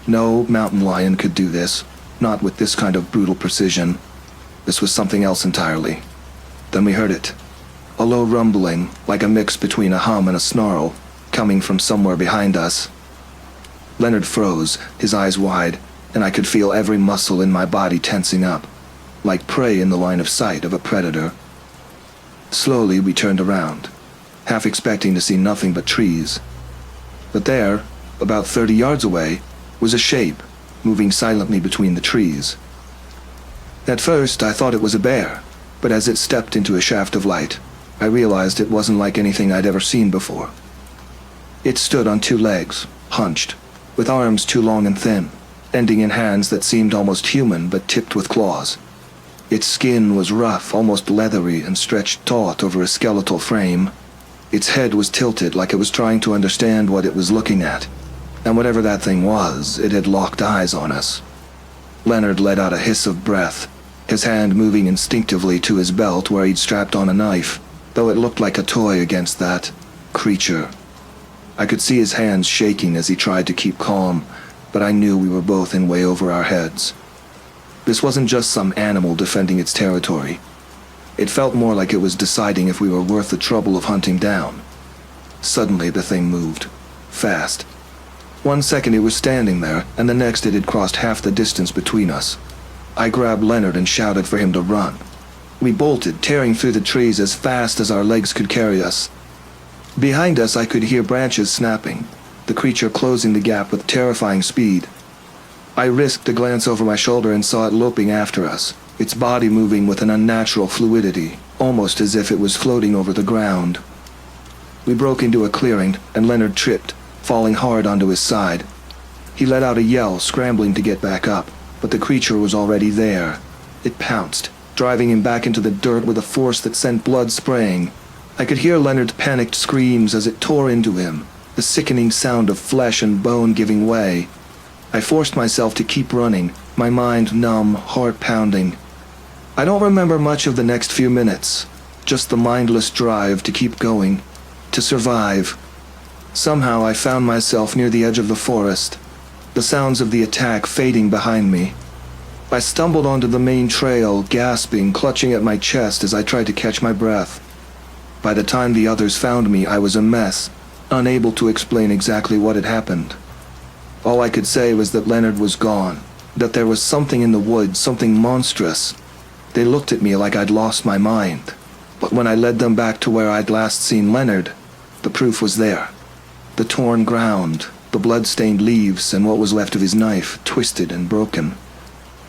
No mountain lion could do this, not with this kind of brutal precision. This was something else entirely. Then we heard it. A low rumbling, like a mix between a hum and a snarl, coming from somewhere behind us. Leonard froze, his eyes wide, and I could feel every muscle in my body tensing up, like prey in the line of sight of a predator. Slowly we turned around, half expecting to see nothing but trees. But there, about 30 yards away, was a shape, moving silently between the trees. At first I thought it was a bear, but as it stepped into a shaft of light, I realized it wasn't like anything I'd ever seen before. It stood on two legs, hunched, with arms too long and thin, ending in hands that seemed almost human but tipped with claws. Its skin was rough, almost leathery, and stretched taut over a skeletal frame. Its head was tilted like it was trying to understand what it was looking at, and whatever that thing was, it had locked eyes on us. Leonard let out a hiss of breath, his hand moving instinctively to his belt where he'd strapped on a knife, though it looked like a toy against that creature. I could see his hands shaking as he tried to keep calm, but I knew we were both in way over our heads. This wasn't just some animal defending its territory. It felt more like it was deciding if we were worth the trouble of hunting down. Suddenly the thing moved. Fast. 1 second it was standing there, and the next it had crossed half the distance between us. I grabbed Leonard and shouted for him to run. We bolted, tearing through the trees as fast as our legs could carry us. Behind us I could hear branches snapping, the creature closing the gap with terrifying speed. I risked a glance over my shoulder and saw it loping after us, its body moving with an unnatural fluidity, almost as if it was floating over the ground. We broke into a clearing, and Leonard tripped, falling hard onto his side. He let out a yell, scrambling to get back up, but the creature was already there. It pounced, driving him back into the dirt with a force that sent blood spraying. I could hear Leonard's panicked screams as it tore into him, the sickening sound of flesh and bone giving way. I forced myself to keep running, my mind numb, heart pounding. I don't remember much of the next few minutes, just the mindless drive to keep going, to survive. Somehow I found myself near the edge of the forest, the sounds of the attack fading behind me. I stumbled onto the main trail, gasping, clutching at my chest as I tried to catch my breath. By the time the others found me, I was a mess, unable to explain exactly what had happened. All I could say was that Leonard was gone, that there was something in the woods, something monstrous. They looked at me like I'd lost my mind. But when I led them back to where I'd last seen Leonard, the proof was there. The torn ground, the blood-stained leaves, and what was left of his knife, twisted and broken.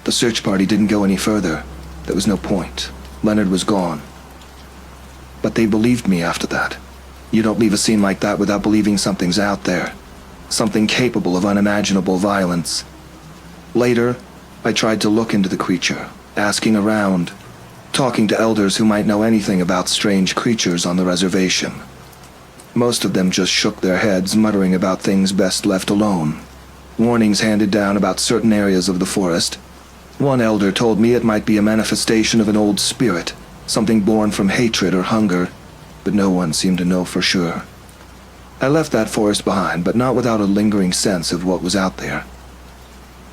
The search party didn't go any further. There was no point. Leonard was gone. But they believed me after that. You don't leave a scene like that without believing something's out there. Something capable of unimaginable violence. Later, I tried to look into the creature, asking around, talking to elders who might know anything about strange creatures on the reservation. Most of them just shook their heads, muttering about things best left alone. Warnings handed down about certain areas of the forest. One elder told me it might be a manifestation of an old spirit, something born from hatred or hunger, but no one seemed to know for sure. I left that forest behind, but not without a lingering sense of what was out there.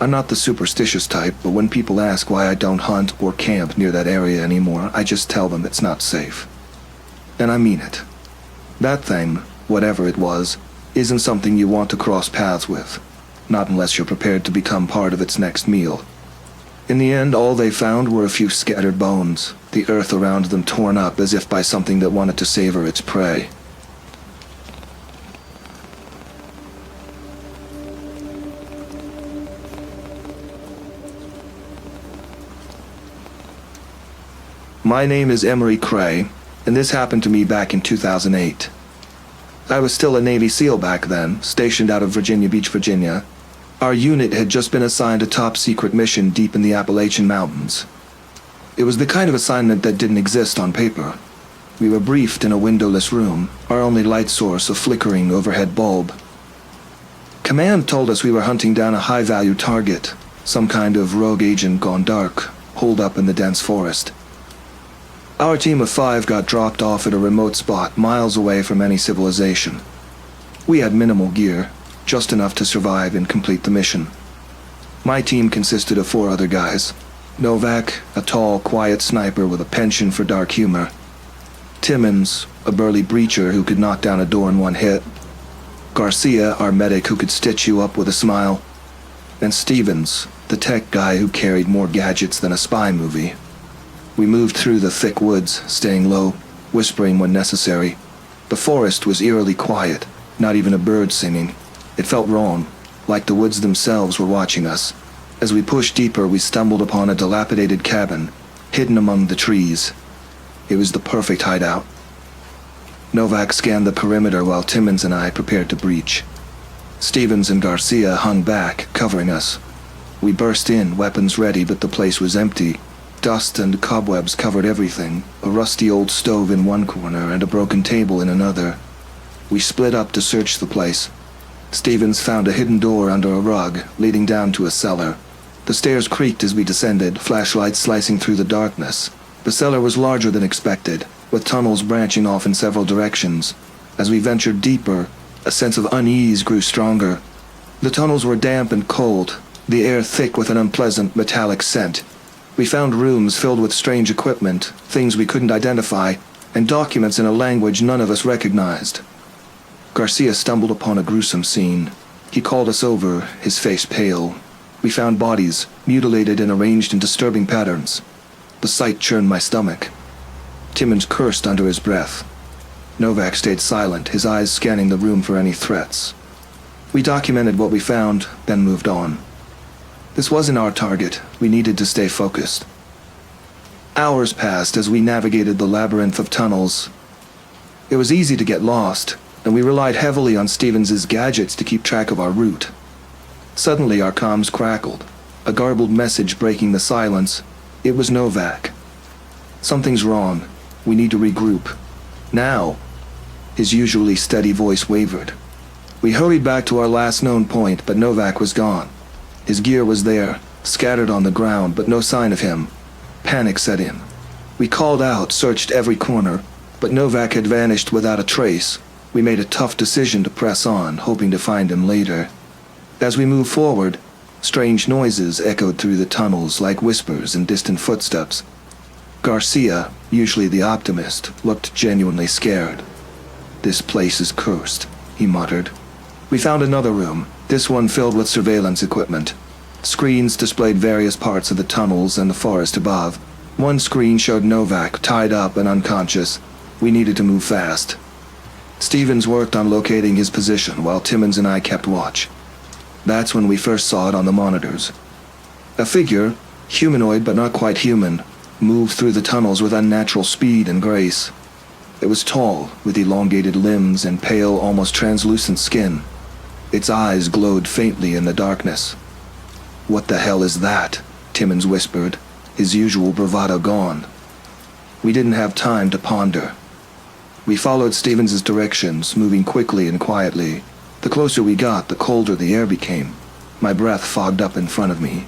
I'm not the superstitious type, but when people ask why I don't hunt or camp near that area anymore, I just tell them it's not safe. And I mean it. That thing, whatever it was, isn't something you want to cross paths with, not unless you're prepared to become part of its next meal. In the end, all they found were a few scattered bones, the earth around them torn up as if by something that wanted to savor its prey. My name is Emery Cray, and this happened to me back in 2008. I was still a Navy SEAL back then, stationed out of Virginia Beach, Virginia. Our unit had just been assigned a top-secret mission deep in the Appalachian Mountains. It was the kind of assignment that didn't exist on paper. We were briefed in a windowless room, our only light source a flickering overhead bulb. Command told us we were hunting down a high-value target, some kind of rogue agent gone dark, holed up in the dense forest. Our team of 5 got dropped off at a remote spot miles away from any civilization. We had minimal gear, just enough to survive and complete the mission. My team consisted of 4 other guys. Novak, a tall, quiet sniper with a penchant for dark humor. Timmons, a burly breacher who could knock down a door in one hit. Garcia, our medic who could stitch you up with a smile. And Stevens, the tech guy who carried more gadgets than a spy movie. We moved through the thick woods, staying low, whispering when necessary. The forest was eerily quiet, not even a bird singing. It felt wrong, like the woods themselves were watching us. As we pushed deeper, we stumbled upon a dilapidated cabin, hidden among the trees. It was the perfect hideout. Novak scanned the perimeter while Timmons and I prepared to breach. Stevens and Garcia hung back, covering us. We burst in, weapons ready, but the place was empty. Dust and cobwebs covered everything, a rusty old stove in one corner and a broken table in another. We split up to search the place. Stevens found a hidden door under a rug, leading down to a cellar. The stairs creaked as we descended, flashlights slicing through the darkness. The cellar was larger than expected, with tunnels branching off in several directions. As we ventured deeper, a sense of unease grew stronger. The tunnels were damp and cold, the air thick with an unpleasant metallic scent. We found rooms filled with strange equipment, things we couldn't identify, and documents in a language none of us recognized. Garcia stumbled upon a gruesome scene. He called us over, his face pale. We found bodies, mutilated and arranged in disturbing patterns. The sight churned my stomach. Timmons cursed under his breath. Novak stayed silent, his eyes scanning the room for any threats. We documented what we found, then moved on. This wasn't our target. We needed to stay focused. Hours passed as we navigated the labyrinth of tunnels. It was easy to get lost, and we relied heavily on Stevens's gadgets to keep track of our route. Suddenly our comms crackled, a garbled message breaking the silence. It was Novak. Something's wrong. We need to regroup. Now. His usually steady voice wavered. We hurried back to our last known point, but Novak was gone. His gear was there, scattered on the ground, but no sign of him. Panic set in. We called out, searched every corner, but Novak had vanished without a trace. We made a tough decision to press on, hoping to find him later. As we moved forward, strange noises echoed through the tunnels like whispers and distant footsteps. Garcia, usually the optimist, looked genuinely scared. "This place is cursed," he muttered. We found another room, this one filled with surveillance equipment. Screens displayed various parts of the tunnels and the forest above. One screen showed Novak tied up and unconscious. We needed to move fast. Stevens worked on locating his position while Timmons and I kept watch. That's when we first saw it on the monitors. A figure, humanoid but not quite human, moved through the tunnels with unnatural speed and grace. It was tall, with elongated limbs and pale, almost translucent skin. Its eyes glowed faintly in the darkness. "What the hell is that?" Timmons whispered, his usual bravado gone. We didn't have time to ponder. We followed Stevens's directions, moving quickly and quietly. The closer we got, the colder the air became. My breath fogged up in front of me.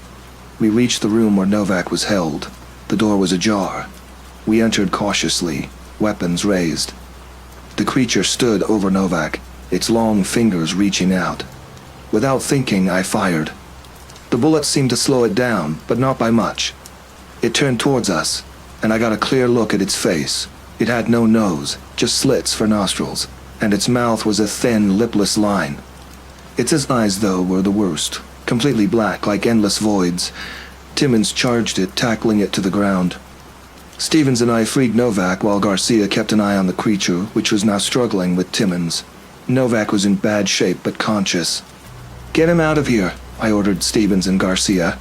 We reached the room where Novak was held. The door was ajar. We entered cautiously, weapons raised. The creature stood over Novak, its long fingers reaching out. Without thinking, I fired. The bullet seemed to slow it down, but not by much. It turned towards us, and I got a clear look at its face. It had no nose, just slits for nostrils, and its mouth was a thin, lipless line. Its eyes, though, were the worst, completely black like endless voids. Timmons charged it, tackling it to the ground. Stevens and I freed Novak while Garcia kept an eye on the creature, which was now struggling with Timmons. Novak was in bad shape but conscious. "Get him out of here," I ordered Stevens and Garcia.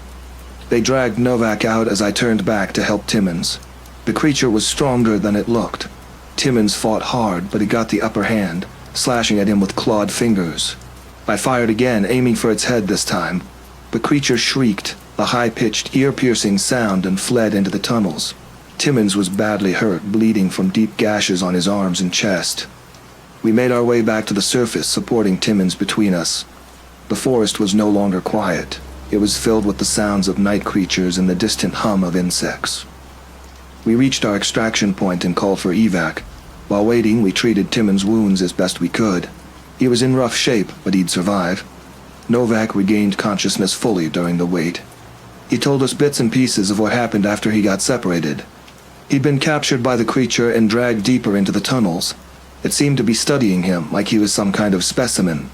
They dragged Novak out as I turned back to help Timmons. The creature was stronger than it looked. Timmons fought hard, but he got the upper hand, slashing at him with clawed fingers. I fired again, aiming for its head this time. The creature shrieked, a high-pitched, ear-piercing sound, and fled into the tunnels. Timmons was badly hurt, bleeding from deep gashes on his arms and chest. We made our way back to the surface, supporting Timmons between us. The forest was no longer quiet. It was filled with the sounds of night creatures and the distant hum of insects. We reached our extraction point and called for evac. While waiting, we treated Timmons' wounds as best we could. He was in rough shape, but he'd survive. Novak regained consciousness fully during the wait. He told us bits and pieces of what happened after he got separated. He'd been captured by the creature and dragged deeper into the tunnels. It seemed to be studying him like he was some kind of specimen.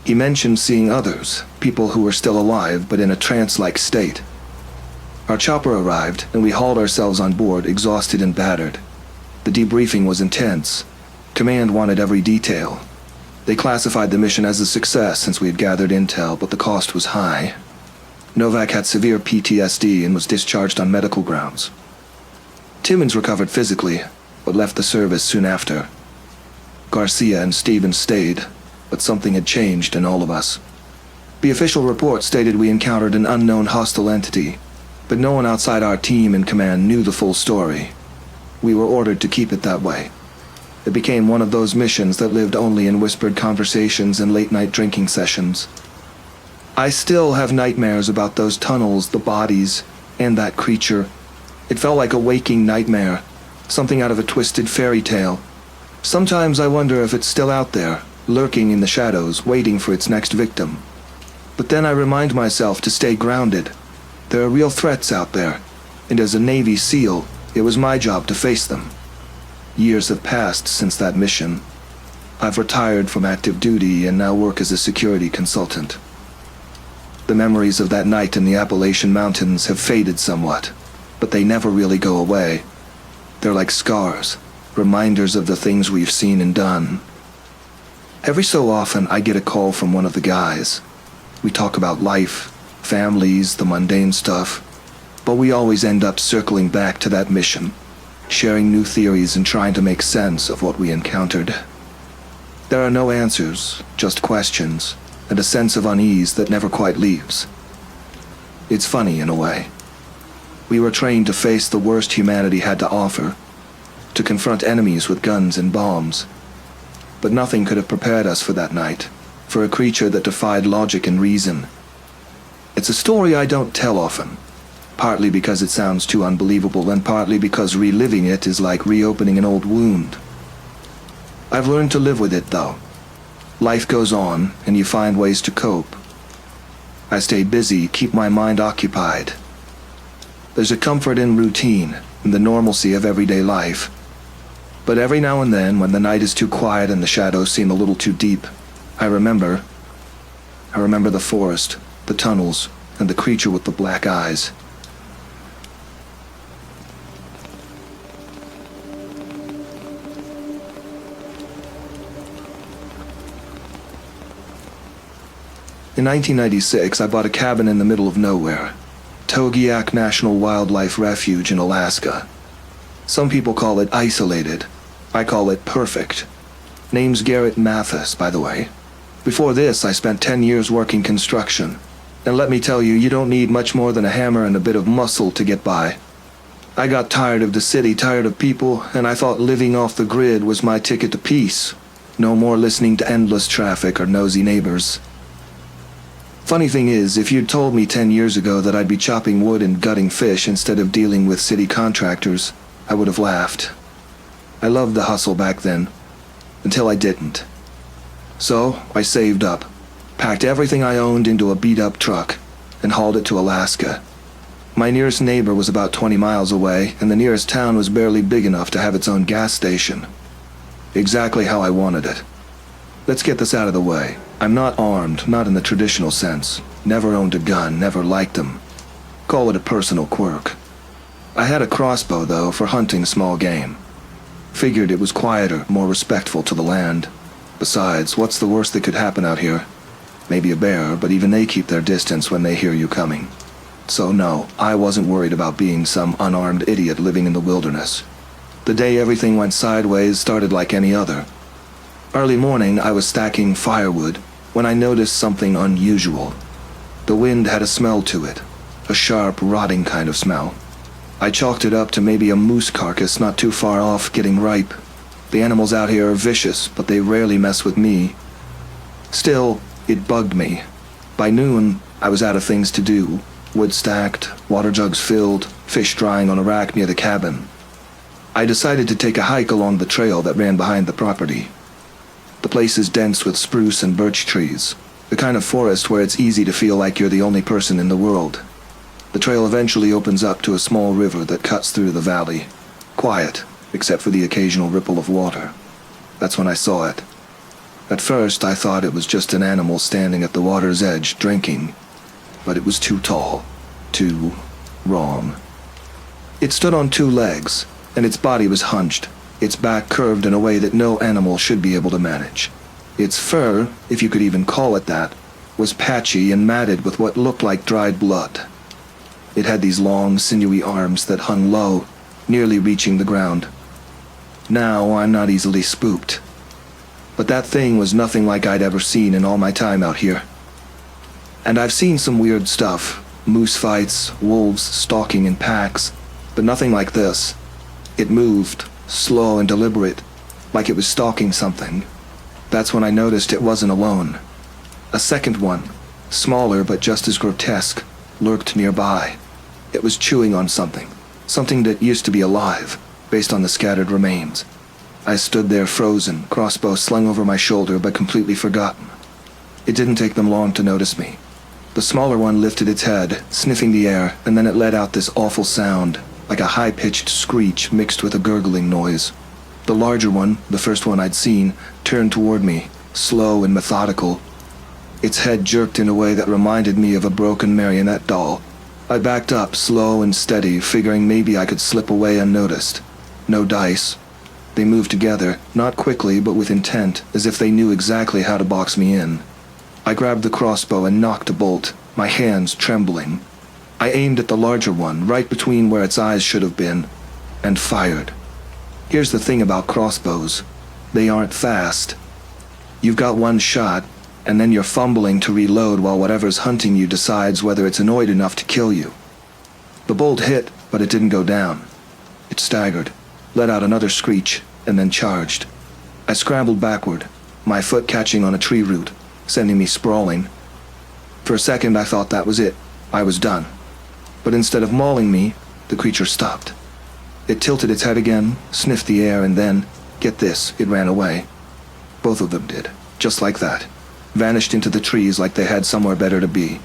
He mentioned seeing others, people who were still alive but in a trance-like state. Our chopper arrived, and we hauled ourselves on board, exhausted and battered. The debriefing was intense. Command wanted every detail. They classified the mission as a success since we had gathered intel, but the cost was high. Novak had severe PTSD and was discharged on medical grounds. Timmons recovered physically, but left the service soon after. Garcia and Stevens stayed, but something had changed in all of us. The official report stated we encountered an unknown hostile entity, but no one outside our team and command knew the full story. We were ordered to keep it that way. It became one of those missions that lived only in whispered conversations and late-night drinking sessions. I still have nightmares about those tunnels, the bodies, and that creature. It felt like a waking nightmare, something out of a twisted fairy tale. Sometimes I wonder if it's still out there, lurking in the shadows, waiting for its next victim. But then I remind myself to stay grounded. There are real threats out there, and as a Navy SEAL, it was my job to face them. Years have passed since that mission. I've retired from active duty and now work as a security consultant. The memories of that night in the Appalachian Mountains have faded somewhat, but they never really go away. They're like scars, reminders of the things we've seen and done. Every so often, I get a call from one of the guys. We talk about life, families, the mundane stuff, but we always end up circling back to that mission, sharing new theories and trying to make sense of what we encountered. There are no answers, just questions, and a sense of unease that never quite leaves. It's funny in a way. We were trained to face the worst humanity had to offer, to confront enemies with guns and bombs. But nothing could have prepared us for that night, for a creature that defied logic and reason. It's a story I don't tell often, partly because it sounds too unbelievable and partly because reliving it is like reopening an old wound. I've learned to live with it, though. Life goes on, and you find ways to cope. I stay busy, keep my mind occupied. There's a comfort in routine, in the normalcy of everyday life. But every now and then, when the night is too quiet and the shadows seem a little too deep, I remember the forest, the tunnels, and the creature with the black eyes. In 1996, I bought a cabin in the middle of nowhere, Togiak National Wildlife Refuge in Alaska. Some people call it isolated. I call it perfect. Name's Garrett Mathis, by the way. Before this, I spent 10 years working construction. And let me tell you, you don't need much more than a hammer and a bit of muscle to get by. I got tired of the city, tired of people, and I thought living off the grid was my ticket to peace. No more listening to endless traffic or nosy neighbors. Funny thing is, if you'd told me 10 years ago that I'd be chopping wood and gutting fish instead of dealing with city contractors, I would have laughed. I loved the hustle back then, until I didn't. So, I saved up, packed everything I owned into a beat-up truck, and hauled it to Alaska. My nearest neighbor was about 20 miles away, and the nearest town was barely big enough to have its own gas station. Exactly how I wanted it. Let's get this out of the way. I'm not armed, not in the traditional sense. Never owned a gun, never liked them. Call it a personal quirk. I had a crossbow, though, for hunting small game. Figured it was quieter, more respectful to the land. Besides, what's the worst that could happen out here? Maybe a bear, but even they keep their distance when they hear you coming. So no, I wasn't worried about being some unarmed idiot living in the wilderness. The day everything went sideways started like any other. Early morning, I was stacking firewood when I noticed something unusual. The wind had a smell to it, a sharp, rotting kind of smell. I chalked it up to maybe a moose carcass not too far off getting ripe. The animals out here are vicious, but they rarely mess with me. Still, it bugged me. By noon, I was out of things to do. Wood stacked, water jugs filled, fish drying on a rack near the cabin. I decided to take a hike along the trail that ran behind the property. The place is dense with spruce and birch trees, the kind of forest where it's easy to feel like you're the only person in the world. The trail eventually opens up to a small river that cuts through the valley. Quiet, except for the occasional ripple of water. That's when I saw it. At first, I thought it was just an animal standing at the water's edge drinking. But it was too tall, too wrong. It stood on two legs, and its body was hunched, its back curved in a way that no animal should be able to manage. Its fur, if you could even call it that, was patchy and matted with what looked like dried blood. It had these long, sinewy arms that hung low, nearly reaching the ground. Now I'm not easily spooked. But that thing was nothing like I'd ever seen in all my time out here. And I've seen some weird stuff, moose fights, wolves stalking in packs, but nothing like this. It moved, slow and deliberate, like it was stalking something. That's when I noticed it wasn't alone. A second one, smaller but just as grotesque, lurked nearby. It was chewing on something that used to be alive, based on the scattered remains. I stood there frozen, crossbow slung over my shoulder but completely forgotten. It didn't take them long to notice me. The smaller one lifted its head, sniffing the air, and then it let out this awful sound, like a high-pitched screech mixed with a gurgling noise. The larger one, the first one I'd seen, turned toward me, slow and methodical. Its head jerked in a way that reminded me of a broken marionette doll. I backed up, slow and steady, figuring maybe I could slip away unnoticed. No dice. They moved together, not quickly but with intent, as if they knew exactly how to box me in. I grabbed the crossbow and knocked a bolt, my hands trembling. I aimed at the larger one, right between where its eyes should have been, and fired. Here's the thing about crossbows. They aren't fast. You've got one shot, and then you're fumbling to reload while whatever's hunting you decides whether it's annoyed enough to kill you. The bolt hit, but it didn't go down. It staggered, let out another screech, and then charged. I scrambled backward, my foot catching on a tree root, sending me sprawling. For a second I thought that was it. I was done. But instead of mauling me, the creature stopped. It tilted its head again, sniffed the air, and then, get this, it ran away. Both of them did, just like that. Vanished into the trees like they had somewhere better to be.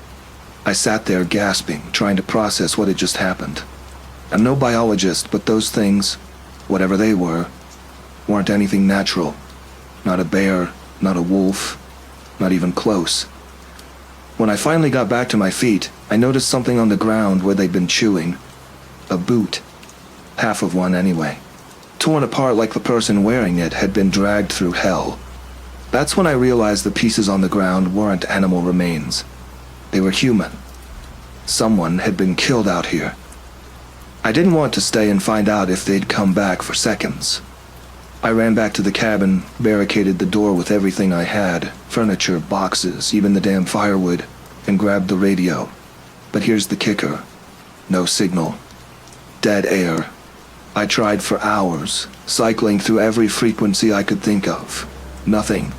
I sat there gasping, trying to process what had just happened. I'm no biologist, but those things, whatever they were, weren't anything natural. Not a bear, not a wolf, not even close. When I finally got back to my feet, I noticed something on the ground where they'd been chewing. A boot. Half of one anyway. Torn apart like the person wearing it had been dragged through hell. That's when I realized the pieces on the ground weren't animal remains. They were human. Someone had been killed out here. I didn't want to stay and find out if they'd come back for seconds. I ran back to the cabin, barricaded the door with everything I had, furniture, boxes, even the damn firewood, and grabbed the radio. But here's the kicker. No signal. Dead air. I tried for hours, cycling through every frequency I could think of. Nothing.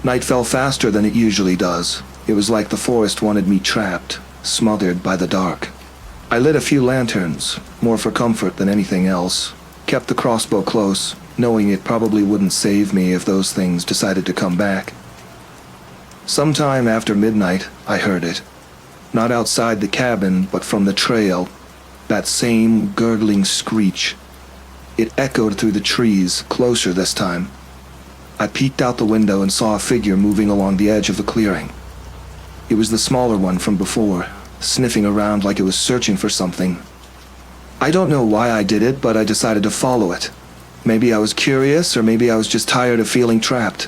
Night fell faster than it usually does. It was like the forest wanted me trapped, smothered by the dark. I lit a few lanterns, more for comfort than anything else. Kept the crossbow close, knowing it probably wouldn't save me if those things decided to come back. Sometime after midnight, I heard it. Not outside the cabin, but from the trail. That same gurgling screech. It echoed through the trees, closer this time. I peeked out the window and saw a figure moving along the edge of the clearing. It was the smaller one from before, sniffing around like it was searching for something. I don't know why I did it, but I decided to follow it. Maybe I was curious, or maybe I was just tired of feeling trapped.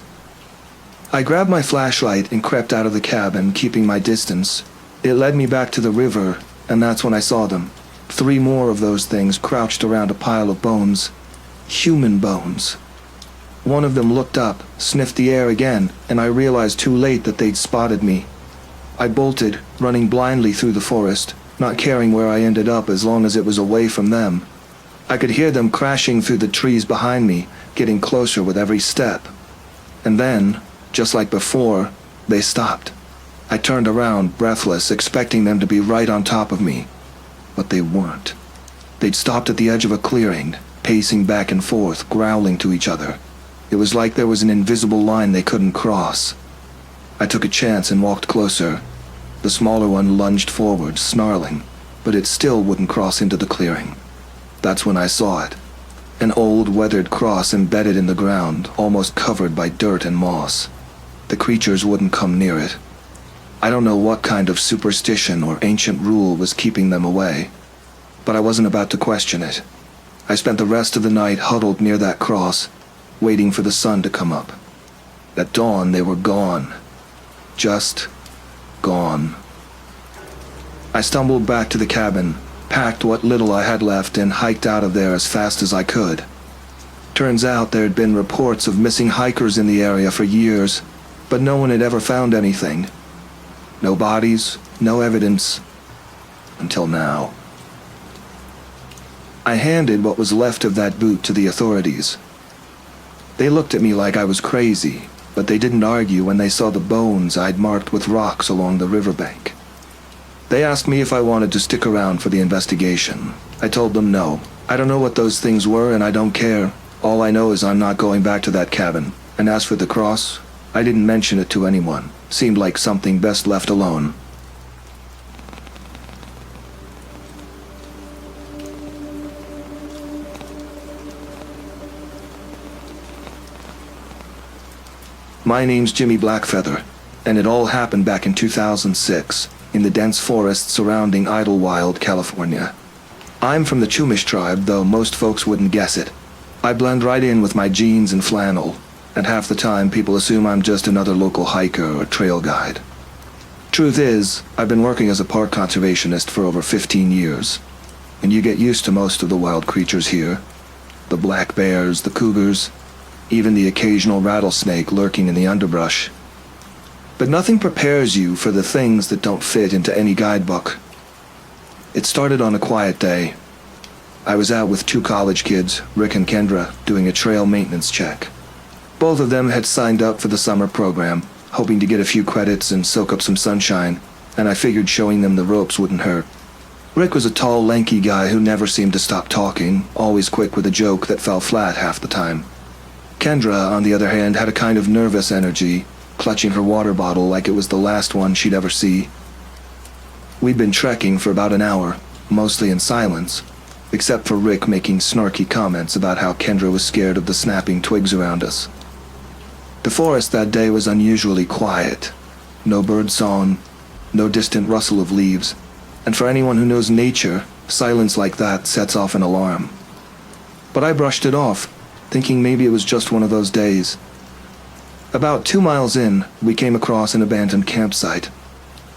I grabbed my flashlight and crept out of the cabin, keeping my distance. It led me back to the river, and that's when I saw them. 3 more of those things crouched around a pile of bones. Human bones. One of them looked up, sniffed the air again, and I realized too late that they'd spotted me. I bolted, running blindly through the forest, not caring where I ended up as long as it was away from them. I could hear them crashing through the trees behind me, getting closer with every step. And then, just like before, they stopped. I turned around, breathless, expecting them to be right on top of me. But they weren't. They'd stopped at the edge of a clearing, pacing back and forth, growling to each other. It was like there was an invisible line they couldn't cross. I took a chance and walked closer. The smaller one lunged forward, snarling, but it still wouldn't cross into the clearing. That's when I saw it. An old, weathered cross embedded in the ground, almost covered by dirt and moss. The creatures wouldn't come near it. I don't know what kind of superstition or ancient rule was keeping them away, but I wasn't about to question it. I spent the rest of the night huddled near that cross, waiting for the sun to come up. At dawn, they were gone. Just gone. I stumbled back to the cabin, packed what little I had left, and hiked out of there as fast as I could. Turns out there had been reports of missing hikers in the area for years, but no one had ever found anything. No bodies, no evidence, until now. I handed what was left of that boot to the authorities. They looked at me like I was crazy, but they didn't argue when they saw the bones I'd marked with rocks along the riverbank. They asked me if I wanted to stick around for the investigation. I told them no. I don't know what those things were, and I don't care. All I know is I'm not going back to that cabin. And as for the cross, I didn't mention it to anyone. Seemed like something best left alone. My name's Jimmy Blackfeather, and it all happened back in 2006, in the dense forest surrounding Idlewild, California. I'm from the Chumash tribe, though most folks wouldn't guess it. I blend right in with my jeans and flannel, and half the time people assume I'm just another local hiker or trail guide. Truth is, I've been working as a park conservationist for over 15 years, and you get used to most of the wild creatures here. The black bears, the cougars, even the occasional rattlesnake lurking in the underbrush. But nothing prepares you for the things that don't fit into any guidebook. It started on a quiet day. I was out with 2 college kids, Rick and Kendra, doing a trail maintenance check. Both of them had signed up for the summer program, hoping to get a few credits and soak up some sunshine, and I figured showing them the ropes wouldn't hurt. Rick was a tall, lanky guy who never seemed to stop talking, always quick with a joke that fell flat half the time. Kendra, on the other hand, had a kind of nervous energy, clutching her water bottle like it was the last one she'd ever see. We'd been trekking for about an hour, mostly in silence, except for Rick making snarky comments about how Kendra was scared of the snapping twigs around us. The forest that day was unusually quiet. No bird song, no distant rustle of leaves, and for anyone who knows nature, silence like that sets off an alarm. But I brushed it off, thinking maybe it was just one of those days. About 2 miles in, we came across an abandoned campsite.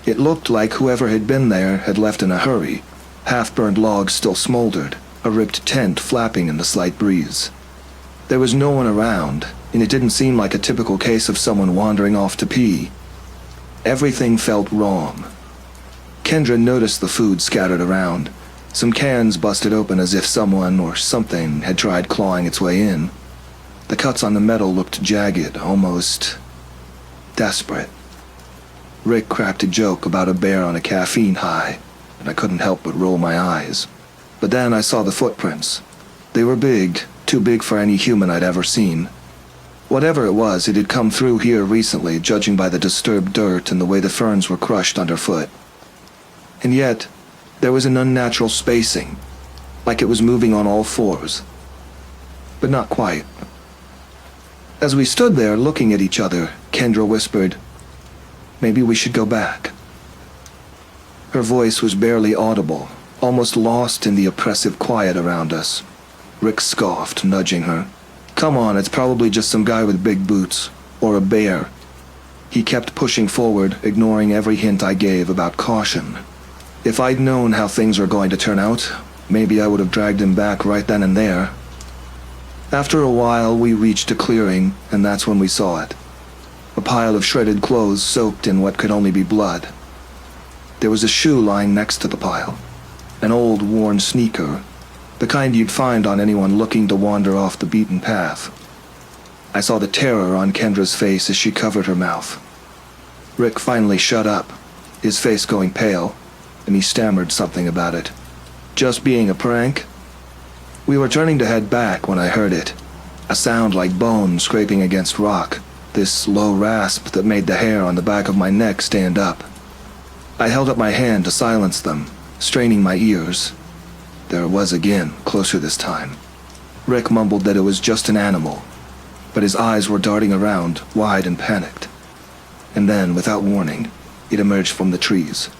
It looked like whoever had been there had left in a hurry. Half-burned logs still smoldered, a ripped tent flapping in the slight breeze. There was no one around, and it didn't seem like a typical case of someone wandering off to pee. Everything felt wrong. Kendra noticed the food scattered around. Some cans busted open as if someone or something had tried clawing its way in. The cuts on the metal looked jagged, almost desperate. Rick cracked a joke about a bear on a caffeine high, and I couldn't help but roll my eyes. But then I saw the footprints. They were big, too big for any human I'd ever seen. Whatever it was, it had come through here recently, judging by the disturbed dirt and the way the ferns were crushed underfoot. And yet, there was an unnatural spacing, like it was moving on all fours. But not quite. As we stood there looking at each other, Kendra whispered, "Maybe we should go back." Her voice was barely audible, almost lost in the oppressive quiet around us. Rick scoffed, nudging her. "Come on, it's probably just some guy with big boots. Or a bear." He kept pushing forward, ignoring every hint I gave about caution. If I'd known how things were going to turn out, maybe I would have dragged him back right then and there. After a while, we reached a clearing, and that's when we saw it. A pile of shredded clothes soaked in what could only be blood. There was a shoe lying next to the pile. An old, worn sneaker, the kind you'd find on anyone looking to wander off the beaten path. I saw the terror on Kendra's face as she covered her mouth. Rick finally shut up, his face going pale, and he stammered something about it. "Just being a prank?" We were turning to head back when I heard it. A sound like bones scraping against rock, this low rasp that made the hair on the back of my neck stand up. I held up my hand to silence them, straining my ears. There it was again, closer this time. Rick mumbled that it was just an animal, but his eyes were darting around, wide and panicked. And then, without warning, it emerged from the trees.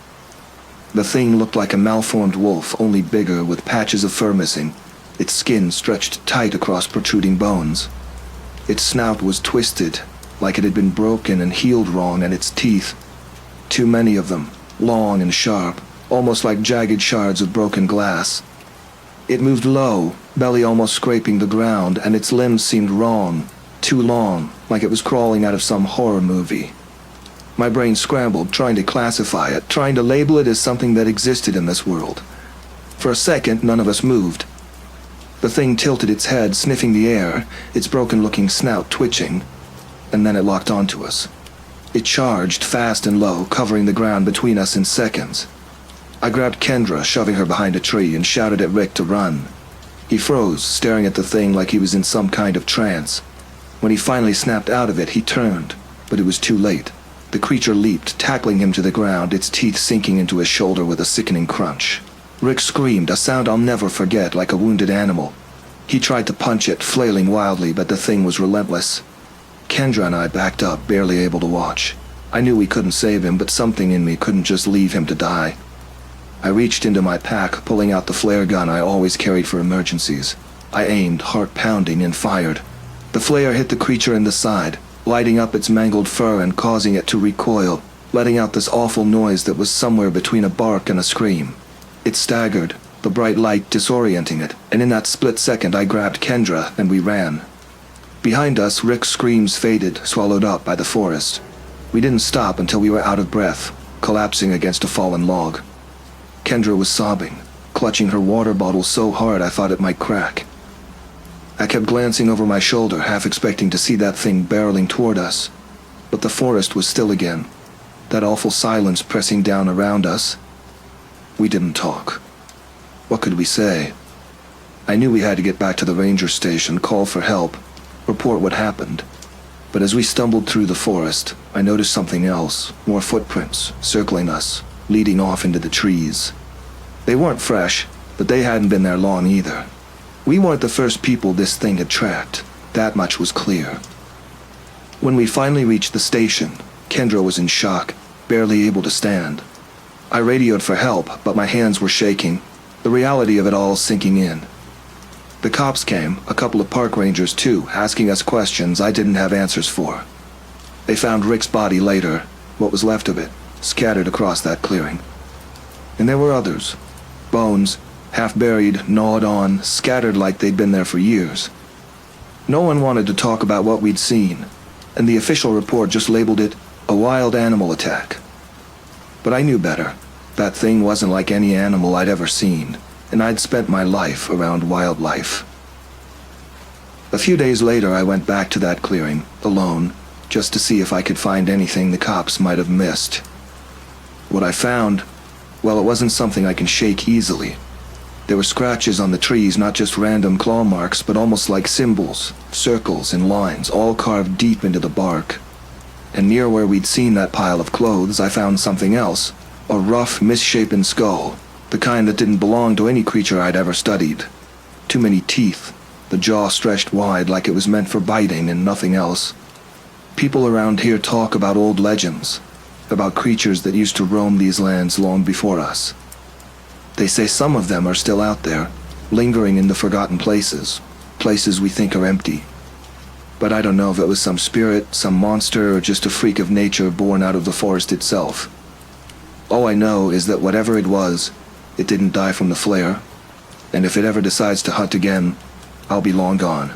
The thing looked like a malformed wolf, only bigger, with patches of fur missing, its skin stretched tight across protruding bones. Its snout was twisted, like it had been broken and healed wrong, and its teeth, too many of them, long and sharp, almost like jagged shards of broken glass. It moved low, belly almost scraping the ground, and its limbs seemed wrong, too long, like it was crawling out of some horror movie. My brain scrambled, trying to classify it, trying to label it as something that existed in this world. For a second, none of us moved. The thing tilted its head, sniffing the air, its broken-looking snout twitching, and then it locked onto us. It charged fast and low, covering the ground between us in seconds. I grabbed Kendra, shoving her behind a tree, and shouted at Rick to run. He froze, staring at the thing like he was in some kind of trance. When he finally snapped out of it, he turned, but it was too late. The creature leaped, tackling him to the ground, its teeth sinking into his shoulder with a sickening crunch. Rick screamed, a sound I'll never forget, like a wounded animal. He tried to punch it, flailing wildly, but the thing was relentless. Kendra and I backed up, barely able to watch. I knew we couldn't save him, but something in me couldn't just leave him to die. I reached into my pack, pulling out the flare gun I always carried for emergencies. I aimed, heart pounding, and fired. The flare hit the creature in the side, lighting up its mangled fur and causing it to recoil, letting out this awful noise that was somewhere between a bark and a scream. It staggered, the bright light disorienting it, and in that split second I grabbed Kendra and we ran. Behind us, Rick's screams faded, swallowed up by the forest. We didn't stop until we were out of breath, collapsing against a fallen log. Kendra was sobbing, clutching her water bottle so hard I thought it might crack. I kept glancing over my shoulder, half expecting to see that thing barreling toward us. But the forest was still again, that awful silence pressing down around us. We didn't talk. What could we say? I knew we had to get back to the ranger station, call for help, report what happened. But as we stumbled through the forest, I noticed something else, more footprints, circling us, leading off into the trees. They weren't fresh, but they hadn't been there long either. We weren't the first people this thing had tracked. That much was clear. When we finally reached the station, Kendra was in shock, barely able to stand. I radioed for help, but my hands were shaking, the reality of it all sinking in. The cops came, a couple of park rangers too, asking us questions I didn't have answers for. They found Rick's body later, what was left of it, scattered across that clearing. And there were others. Bones, half buried, gnawed on, scattered like they'd been there for years. No one wanted to talk about what we'd seen, and the official report just labeled it a wild animal attack. But I knew better. That thing wasn't like any animal I'd ever seen, and I'd spent my life around wildlife. A few days later, I went back to that clearing, alone, just to see if I could find anything the cops might have missed. What I found, well, it wasn't something I can shake easily. There were scratches on the trees, not just random claw marks, but almost like symbols, circles and lines, all carved deep into the bark. And near where we'd seen that pile of clothes, I found something else. A rough, misshapen skull, the kind that didn't belong to any creature I'd ever studied. Too many teeth, the jaw stretched wide like it was meant for biting and nothing else. People around here talk about old legends, about creatures that used to roam these lands long before us. They say some of them are still out there, lingering in the forgotten places, places we think are empty. But I don't know if it was some spirit, some monster, or just a freak of nature born out of the forest itself. All I know is that whatever it was, it didn't die from the flare, and if it ever decides to hunt again, I'll be long gone.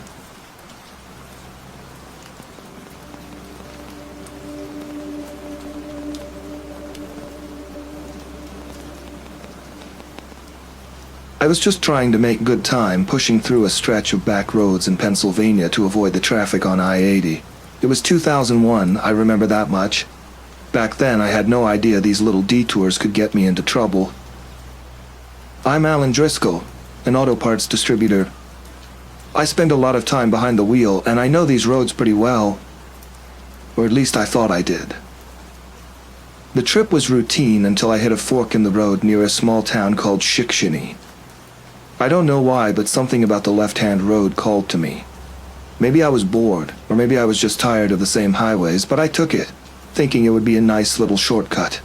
I was just trying to make good time, pushing through a stretch of back roads in Pennsylvania to avoid the traffic on I-80. It was 2001, I remember that much. Back then, I had no idea these little detours could get me into trouble. I'm Alan Driscoll, an auto parts distributor. I spend a lot of time behind the wheel, and I know these roads pretty well. Or at least I thought I did. The trip was routine until I hit a fork in the road near a small town called Shikshini. I don't know why, but something about the left-hand road called to me. Maybe I was bored, or maybe I was just tired of the same highways, but I took it, thinking it would be a nice little shortcut.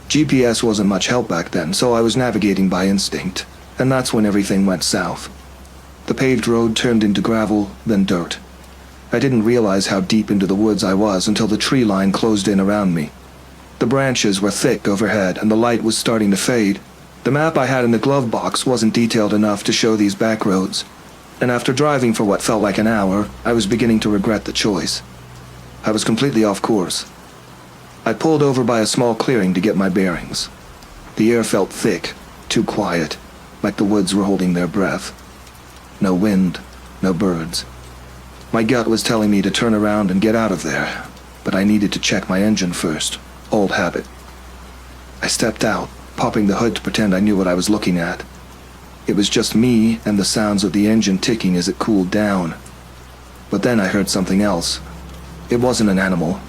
GPS wasn't much help back then, so I was navigating by instinct, and that's when everything went south. The paved road turned into gravel, then dirt. I didn't realize how deep into the woods I was until the tree line closed in around me. The branches were thick overhead, and the light was starting to fade. The map I had in the glove box wasn't detailed enough to show these back roads, and after driving for what felt like an hour, I was beginning to regret the choice. I was completely off course. I pulled over by a small clearing to get my bearings. The air felt thick, too quiet, like the woods were holding their breath. No wind, no birds. My gut was telling me to turn around and get out of there, but I needed to check my engine first. Old habit. I stepped out, popping the hood to pretend I knew what I was looking at. It was just me and the sounds of the engine ticking as it cooled down. But then I heard something else. It wasn't an animal.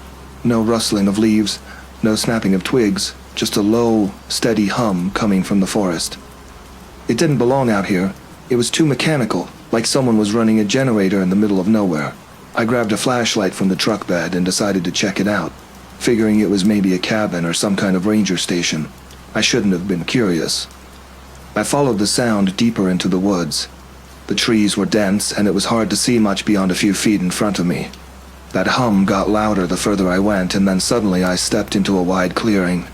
No rustling of leaves, no snapping of twigs, just a low, steady hum coming from the forest. It didn't belong out here. It was too mechanical, like someone was running a generator in the middle of nowhere. I grabbed a flashlight from the truck bed and decided to check it out, figuring it was maybe a cabin or some kind of ranger station. I shouldn't have been curious. I followed the sound deeper into the woods. The trees were dense, and it was hard to see much beyond a few feet in front of me. That hum got louder the further I went, and then suddenly I stepped into a wide clearing.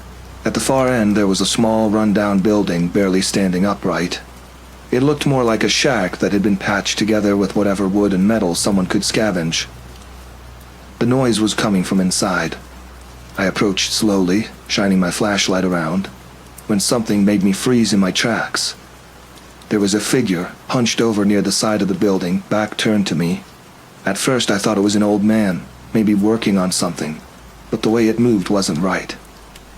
At the far end there was a small, run-down building barely standing upright. It looked more like a shack that had been patched together with whatever wood and metal someone could scavenge. The noise was coming from inside. I approached slowly, shining my flashlight around, when something made me freeze in my tracks. There was a figure hunched over near the side of the building, back turned to me. At first I thought it was an old man, maybe working on something, but the way it moved wasn't right.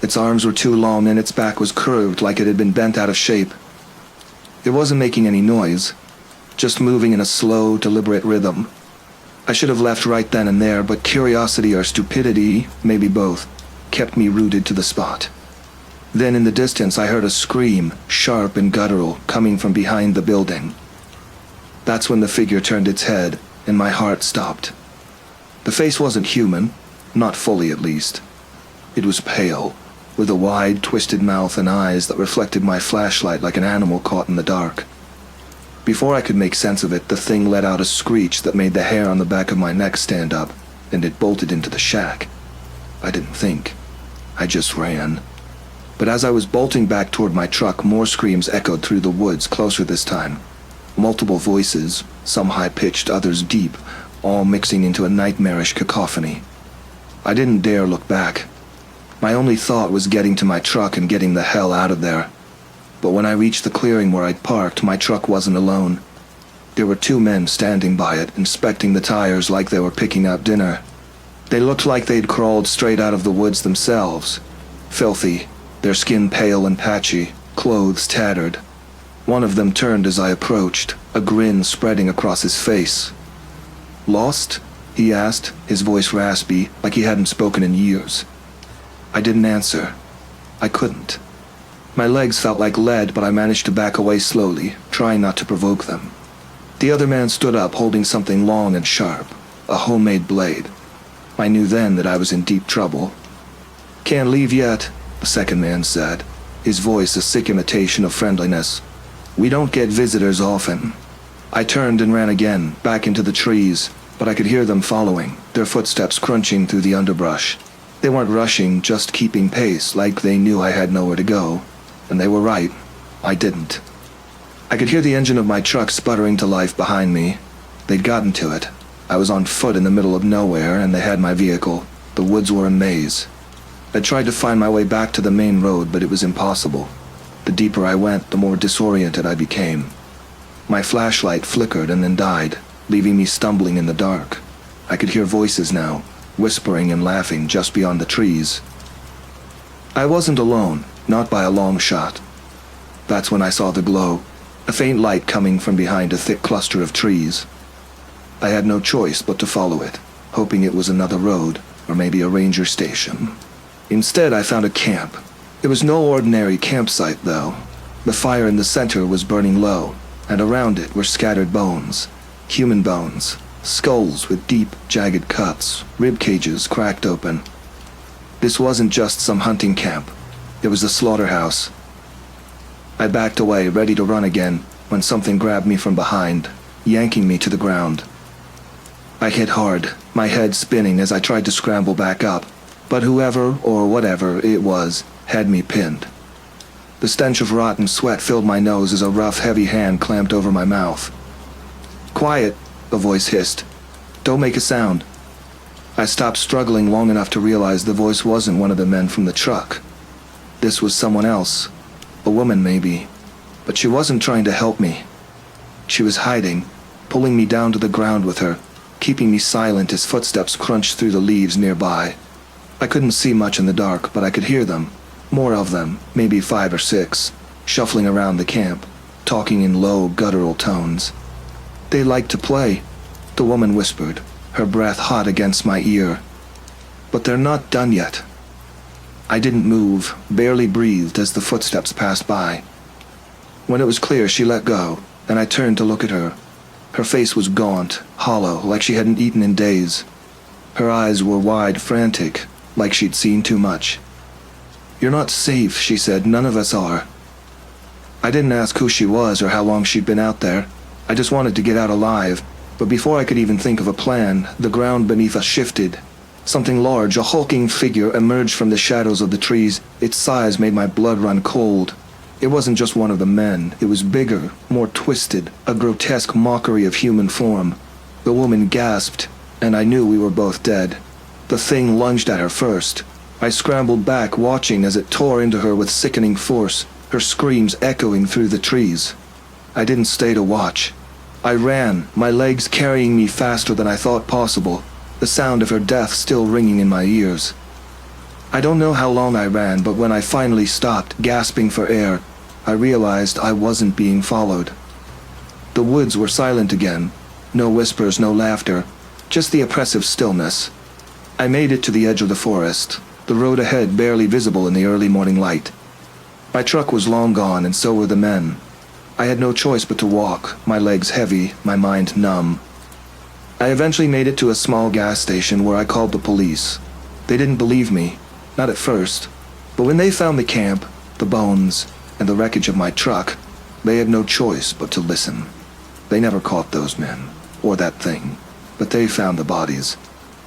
Its arms were too long and its back was curved like it had been bent out of shape. It wasn't making any noise, just moving in a slow, deliberate rhythm. I should have left right then and there, but curiosity or stupidity, maybe both, kept me rooted to the spot. Then in the distance I heard a scream, sharp and guttural, coming from behind the building. That's when the figure turned its head, and my heart stopped. The face wasn't human, not fully at least. It was pale, with a wide, twisted mouth and eyes that reflected my flashlight like an animal caught in the dark. Before I could make sense of it, the thing let out a screech that made the hair on the back of my neck stand up, and it bolted into the shack. I didn't think. I just ran. But as I was bolting back toward my truck, more screams echoed through the woods, closer this time. Multiple voices, some high-pitched, others deep, all mixing into a nightmarish cacophony. I didn't dare look back. My only thought was getting to my truck and getting the hell out of there. But when I reached the clearing where I'd parked, my truck wasn't alone. There were two men standing by it, inspecting the tires like they were picking out dinner. They looked like they'd crawled straight out of the woods themselves. Filthy, their skin pale and patchy, clothes tattered. One of them turned as I approached, a grin spreading across his face. "Lost?" he asked, his voice raspy, like he hadn't spoken in years. I didn't answer. I couldn't. My legs felt like lead, but I managed to back away slowly, trying not to provoke them. The other man stood up, holding something long and sharp, a homemade blade. I knew then that I was in deep trouble. "Can't leave yet," the second man said, his voice a sick imitation of friendliness. "We don't get visitors often." I turned and ran again, back into the trees, but I could hear them following, their footsteps crunching through the underbrush. They weren't rushing, just keeping pace, like they knew I had nowhere to go. And they were right. I didn't. I could hear the engine of my truck sputtering to life behind me. They'd gotten to it. I was on foot in the middle of nowhere, and they had my vehicle. The woods were a maze. I tried to find my way back to the main road, but it was impossible. The deeper I went, the more disoriented I became. My flashlight flickered and then died, leaving me stumbling in the dark. I could hear voices now, whispering and laughing just beyond the trees. I wasn't alone, not by a long shot. That's when I saw the glow, a faint light coming from behind a thick cluster of trees. I had no choice but to follow it, hoping it was another road, or maybe a ranger station. Instead, I found a camp. It was no ordinary campsite, though. The fire in the center was burning low, and around it were scattered bones. Human bones, skulls with deep, jagged cuts, rib cages cracked open. This wasn't just some hunting camp. It was a slaughterhouse. I backed away, ready to run again, when something grabbed me from behind, yanking me to the ground. I hit hard, my head spinning as I tried to scramble back up, but whoever or whatever it was had me pinned. The stench of rotten sweat filled my nose as a rough, heavy hand clamped over my mouth. "Quiet," a voice hissed. "Don't make a sound." I stopped struggling long enough to realize the voice wasn't one of the men from the truck. This was someone else. A woman, maybe. But she wasn't trying to help me. She was hiding, pulling me down to the ground with her, keeping me silent as footsteps crunched through the leaves nearby. I couldn't see much in the dark, but I could hear them. More of them, maybe 5 or 6, shuffling around the camp, talking in low, guttural tones. "They like to play," the woman whispered, her breath hot against my ear. "But they're not done yet." I didn't move, barely breathed as the footsteps passed by. When it was clear, she let go, and I turned to look at her. Her face was gaunt, hollow, like she hadn't eaten in days. Her eyes were wide, frantic, like she'd seen too much. "You're not safe," she said. "None of us are." I didn't ask who she was or how long she'd been out there. I just wanted to get out alive. But before I could even think of a plan, the ground beneath us shifted. Something large, a hulking figure, emerged from the shadows of the trees. Its size made my blood run cold. It wasn't just one of the men. It was bigger, more twisted, a grotesque mockery of human form. The woman gasped, and I knew we were both dead. The thing lunged at her first. I scrambled back, watching as it tore into her with sickening force, her screams echoing through the trees. I didn't stay to watch. I ran, my legs carrying me faster than I thought possible, the sound of her death still ringing in my ears. I don't know how long I ran, but when I finally stopped, gasping for air, I realized I wasn't being followed. The woods were silent again. No whispers, no laughter, just the oppressive stillness. I made it to the edge of the forest, the road ahead barely visible in the early morning light. My truck was long gone, and so were the men. I had no choice but to walk, my legs heavy, my mind numb. I eventually made it to a small gas station where I called the police. They didn't believe me, not at first, but when they found the camp, the bones, and the wreckage of my truck, they had no choice but to listen. They never caught those men, or that thing, but they found the bodies,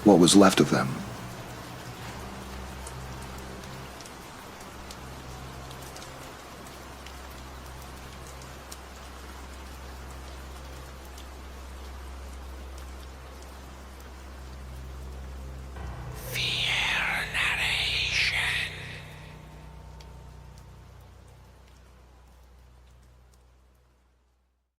what was left of them.